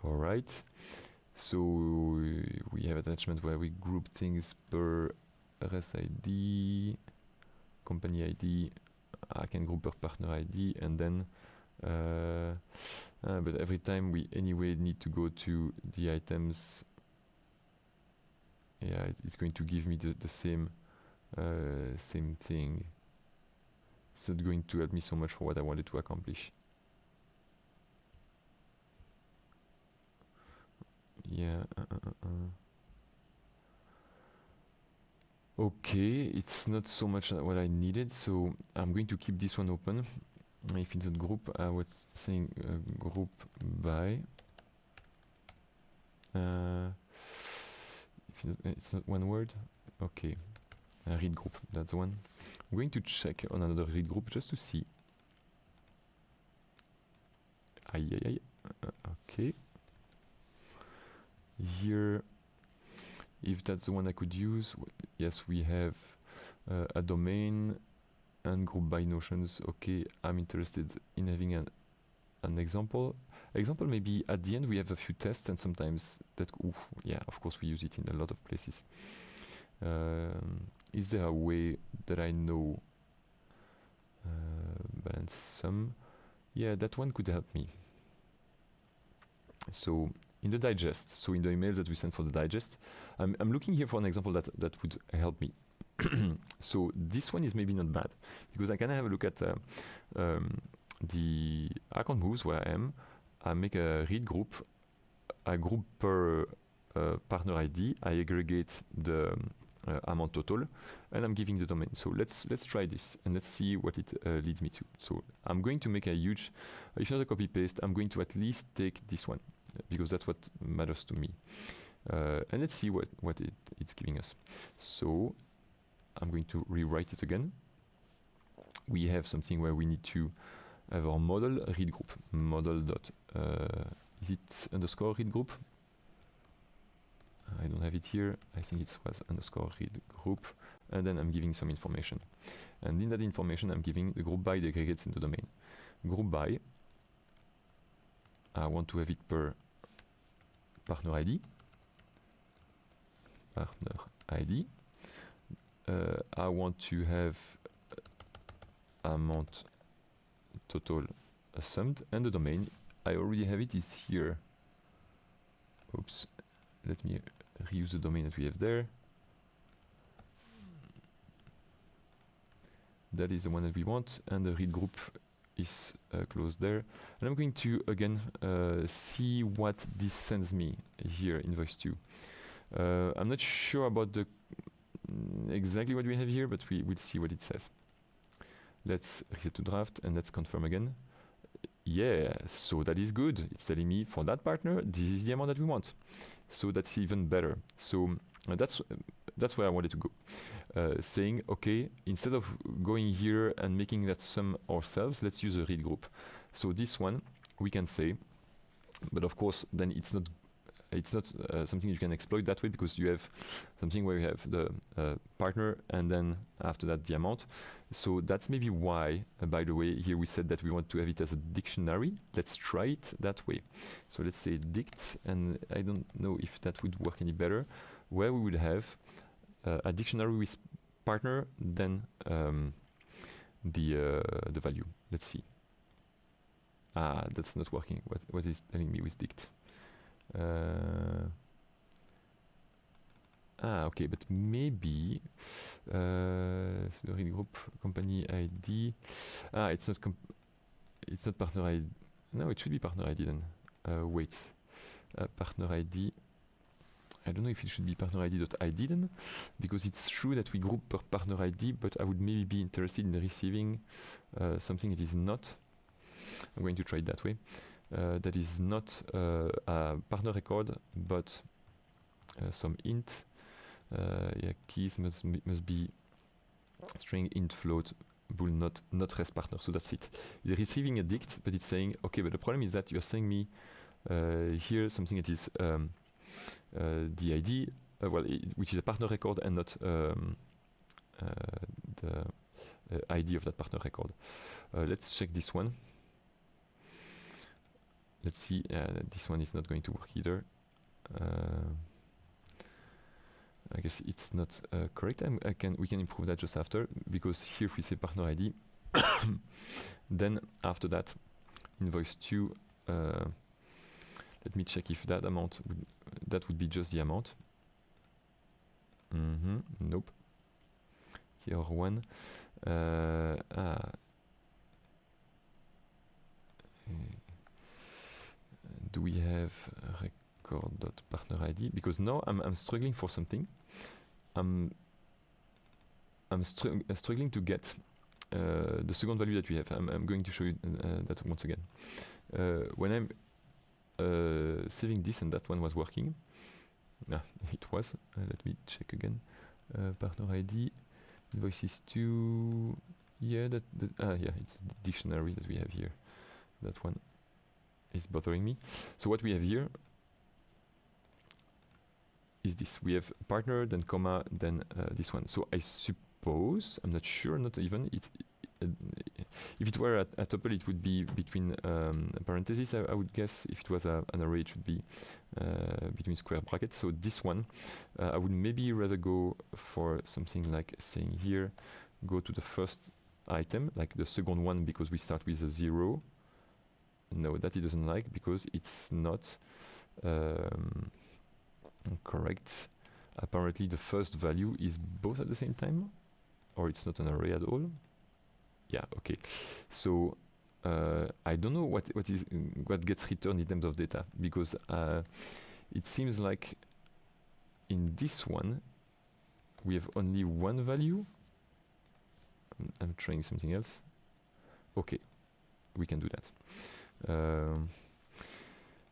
All right. So we have attachment where we group things per RSID, company ID. I can group per partner ID, and then but every time we anyway need to go to the items. Yeah, it's going to give me the same thing. It's not going to help me so much for what I wanted to accomplish. Yeah. Okay, it's not so much what I needed, so I'm going to keep this one open. If it's a group, I was saying group by. If it's not one word, okay. Read group, that's the one. I'm going to check on another read group just to see. Okay. Here, if that's the one I could use, yes, we have a domain and group by notions. Okay, I'm interested in having an example. Example maybe at the end we have a few tests, and sometimes that, yeah, of course we use it in a lot of places. Is there a way that I know balance sum? Yeah, that one could help me. So in the digest, so in the email that we send for the digest, I'm looking here for an example that would help me. So this one is maybe not bad, because I can have a look at the account moves where I am. I make a read group, I group per partner ID, I aggregate the amount total, and I'm giving the domain. So let's try this and let's see what it leads me to. So I'm going to make a huge, if not a copy paste, I'm going to at least take this one, because that's what matters to me. And let's see what it's giving us. So I'm going to rewrite it again. We have something where we need to have our model read group. Model dot, is it underscore read group? I don't have it here. I think it was underscore read group. And then I'm giving some information. And in that information, I'm giving the group by, the aggregates in the domain. Group by, I want to have it per partner ID. Partner ID. I want to have amount total summed, and the domain, I already have it, is here. Oops, let me reuse the domain that we have there. That is the one that we want, and the read group is closed there. And I'm going to again see what this sends me here, invoice2. I'm not sure about the exactly what we have here, but we will see what it says. Let's reset to draft and let's confirm again. Yeah, so that is good. It's telling me for that partner, this is the amount that we want. So that's even better. So that's where I wanted to go. Saying, okay, instead of going here and making that sum ourselves, let's use a read group. So this one we can say, but of course then it's not something you can exploit that way, because you have something where you have the partner and then after that the amount. So that's maybe why, by the way, here we said that we want to have it as a dictionary. Let's try it that way. So let's say dict, and I don't know if that would work any better, where we would have a dictionary with partner, then the value. Let's see. That's not working. What is telling me with dict? Okay, but maybe so read group company ID. It's not partner ID. No, it should be partner ID then. Wait, partner ID. I don't know if it should be partner ID.id then, because it's true that we group per partner ID, but I would maybe be interested in receiving something that is not. I'm going to try it that way. That is not a partner record, but some int. Yeah, keys must be string int float bool not res partner. So that's it. It's receiving a dict, but it's saying, okay, but the problem is that you're saying me here something that is the ID, which is a partner record and not the ID of that partner record. Let's check this one. Let's see. This one is not going to work either. I guess it's not correct. We can improve that just after, because here if we say partner ID, then after that invoice2. Let me check if that amount would be just the amount. Nope. Here one. Do we have record.partner ID? Because now I'm struggling for something. I'm struggling to get the second value that we have. I'm going to show you that once again. When I'm saving this, and that one was working. It was. Let me check again. Partner ID, invoices 2. Yeah, yeah, it's the dictionary that we have here. That one is bothering me. So what we have here is this. We have partner, then comma, then this one. So I suppose, I'm not sure, not even, if it were a tuple, it would be between parentheses, I would guess. If it was an array, it should be between square brackets. So this one, I would maybe rather go for something like saying here, go to the first item, like the second one, because we start with a 0. No, that it doesn't like, because it's not correct. Apparently the first value is both at the same time, or it's not an array at all. Yeah, okay. So I don't know what gets returned in terms of data, because it seems like in this one we have only one value. I'm trying something else. Okay, we can do that.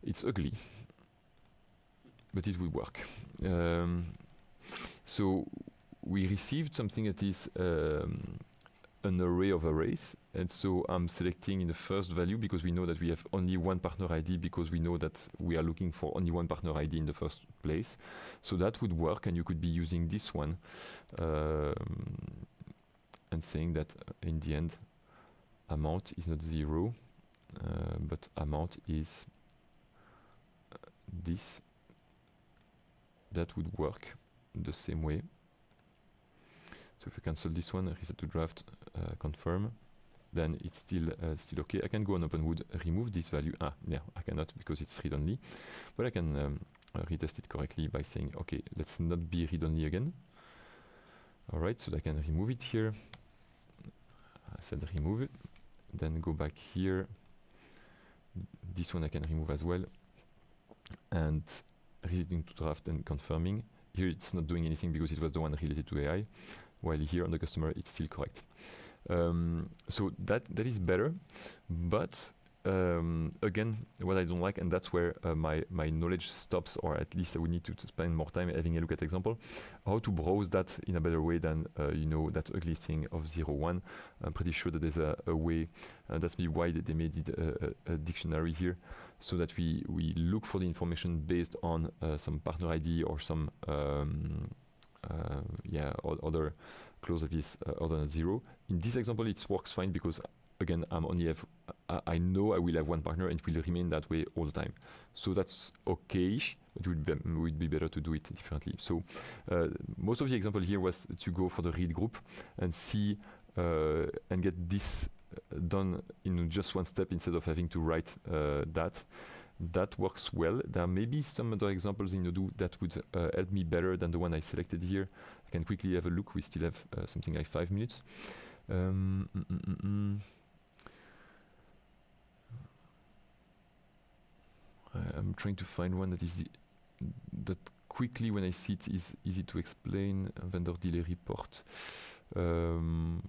It's ugly, but it will work. So we received something that is an array of arrays, and so I'm selecting in the first value, because we know that we have only one partner ID, because we know that we are looking for only one partner ID in the first place. So that would work, and you could be using this one and saying that in the end amount is not 0, but amount is this, that would work the same way. So if I cancel this one, reset to draft, confirm, then it's still okay. I can go on OpenWood, remove this value. Yeah, I cannot because it's read-only, but I can retest it correctly by saying, okay, let's not be read-only again. All right, so I can remove it here. I said remove it, then go back here. This one I can remove as well, and resetting to draft and confirming. Here it's not doing anything because it was the one related to AI, while here on the customer it's still correct. So that is better, but again, what I don't like, and that's where my knowledge stops, or at least I would need to spend more time having a look at example, how to browse that in a better way than that ugly thing of 0, 1. I'm pretty sure that there's a way, and that's maybe why they made it a dictionary here, so that we look for the information based on some partner ID or some other clause that is other than 0. In this example, it works fine because again, I know I will have one partner and it will remain that way all the time. So that's okay-ish. It would be better to do it differently. So most of the example here was to go for the read group and see and get this done in just one step instead of having to write that. That works well. There may be some other examples in Odoo that would help me better than the one I selected here. I can quickly have a look. We still have something like 5 minutes. I'm trying to find one that is that quickly, when I see it, is easy to explain. Vendor delay report. Would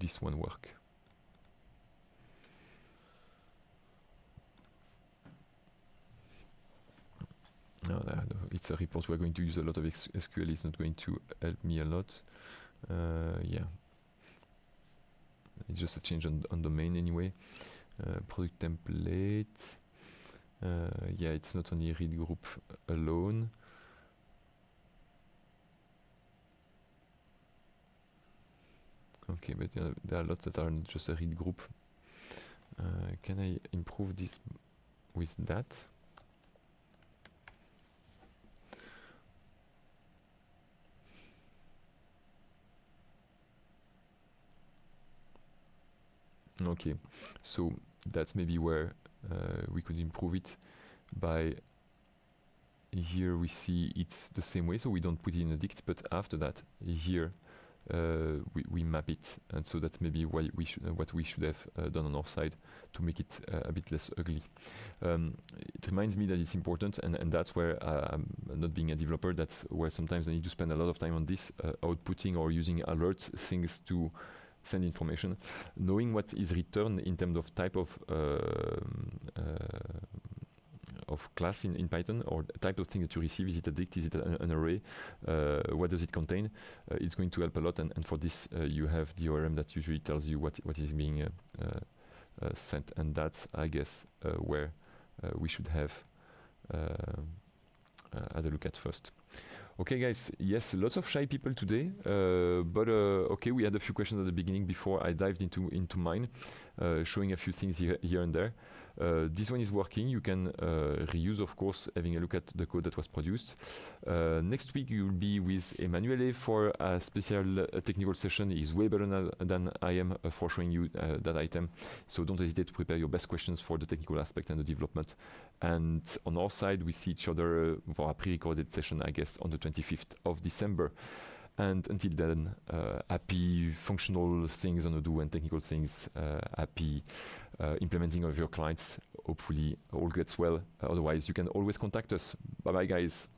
this one work? No, it's a report we're going to use a lot of SQL. It's not going to help me a lot. Yeah. It's just a change on domain anyway. Product template. Yeah, it's not only read group alone. Okay, but there are lots that are not just a read group. Can I improve this with that? Okay, so that's maybe where we could improve it by, here we see it's the same way, so we don't put it in a dict, but after that, here we map it, and so that's maybe why what we should have done on our side to make it a bit less ugly. It reminds me that it's important, and that's where I'm not being a developer, that's where sometimes I need to spend a lot of time on this, outputting or using alerts, things to send information, knowing what is returned in terms of type of class in Python, or type of thing that you receive. Is it a dict? Is it an array? What does it contain? It's going to help a lot, and for this you have the ORM that usually tells you what is being sent, and that's, I guess, where we should have had a look at first. Okay, guys, yes, lots of shy people today, but okay, we had a few questions at the beginning before I dived into mine, showing a few things here and there. This one is working. You can reuse, of course, having a look at the code that was produced. Next week, you will be with Emanuele for a special technical session. He's way better than I am for showing you that item. So don't hesitate to prepare your best questions for the technical aspect and the development. And on our side, we see each other for a pre-recorded session, I guess, on the 25th of December. And until then, happy functional things on Odoo and technical things, happy implementing of your clients. Hopefully all gets well. Otherwise, you can always contact us. Bye-bye, guys.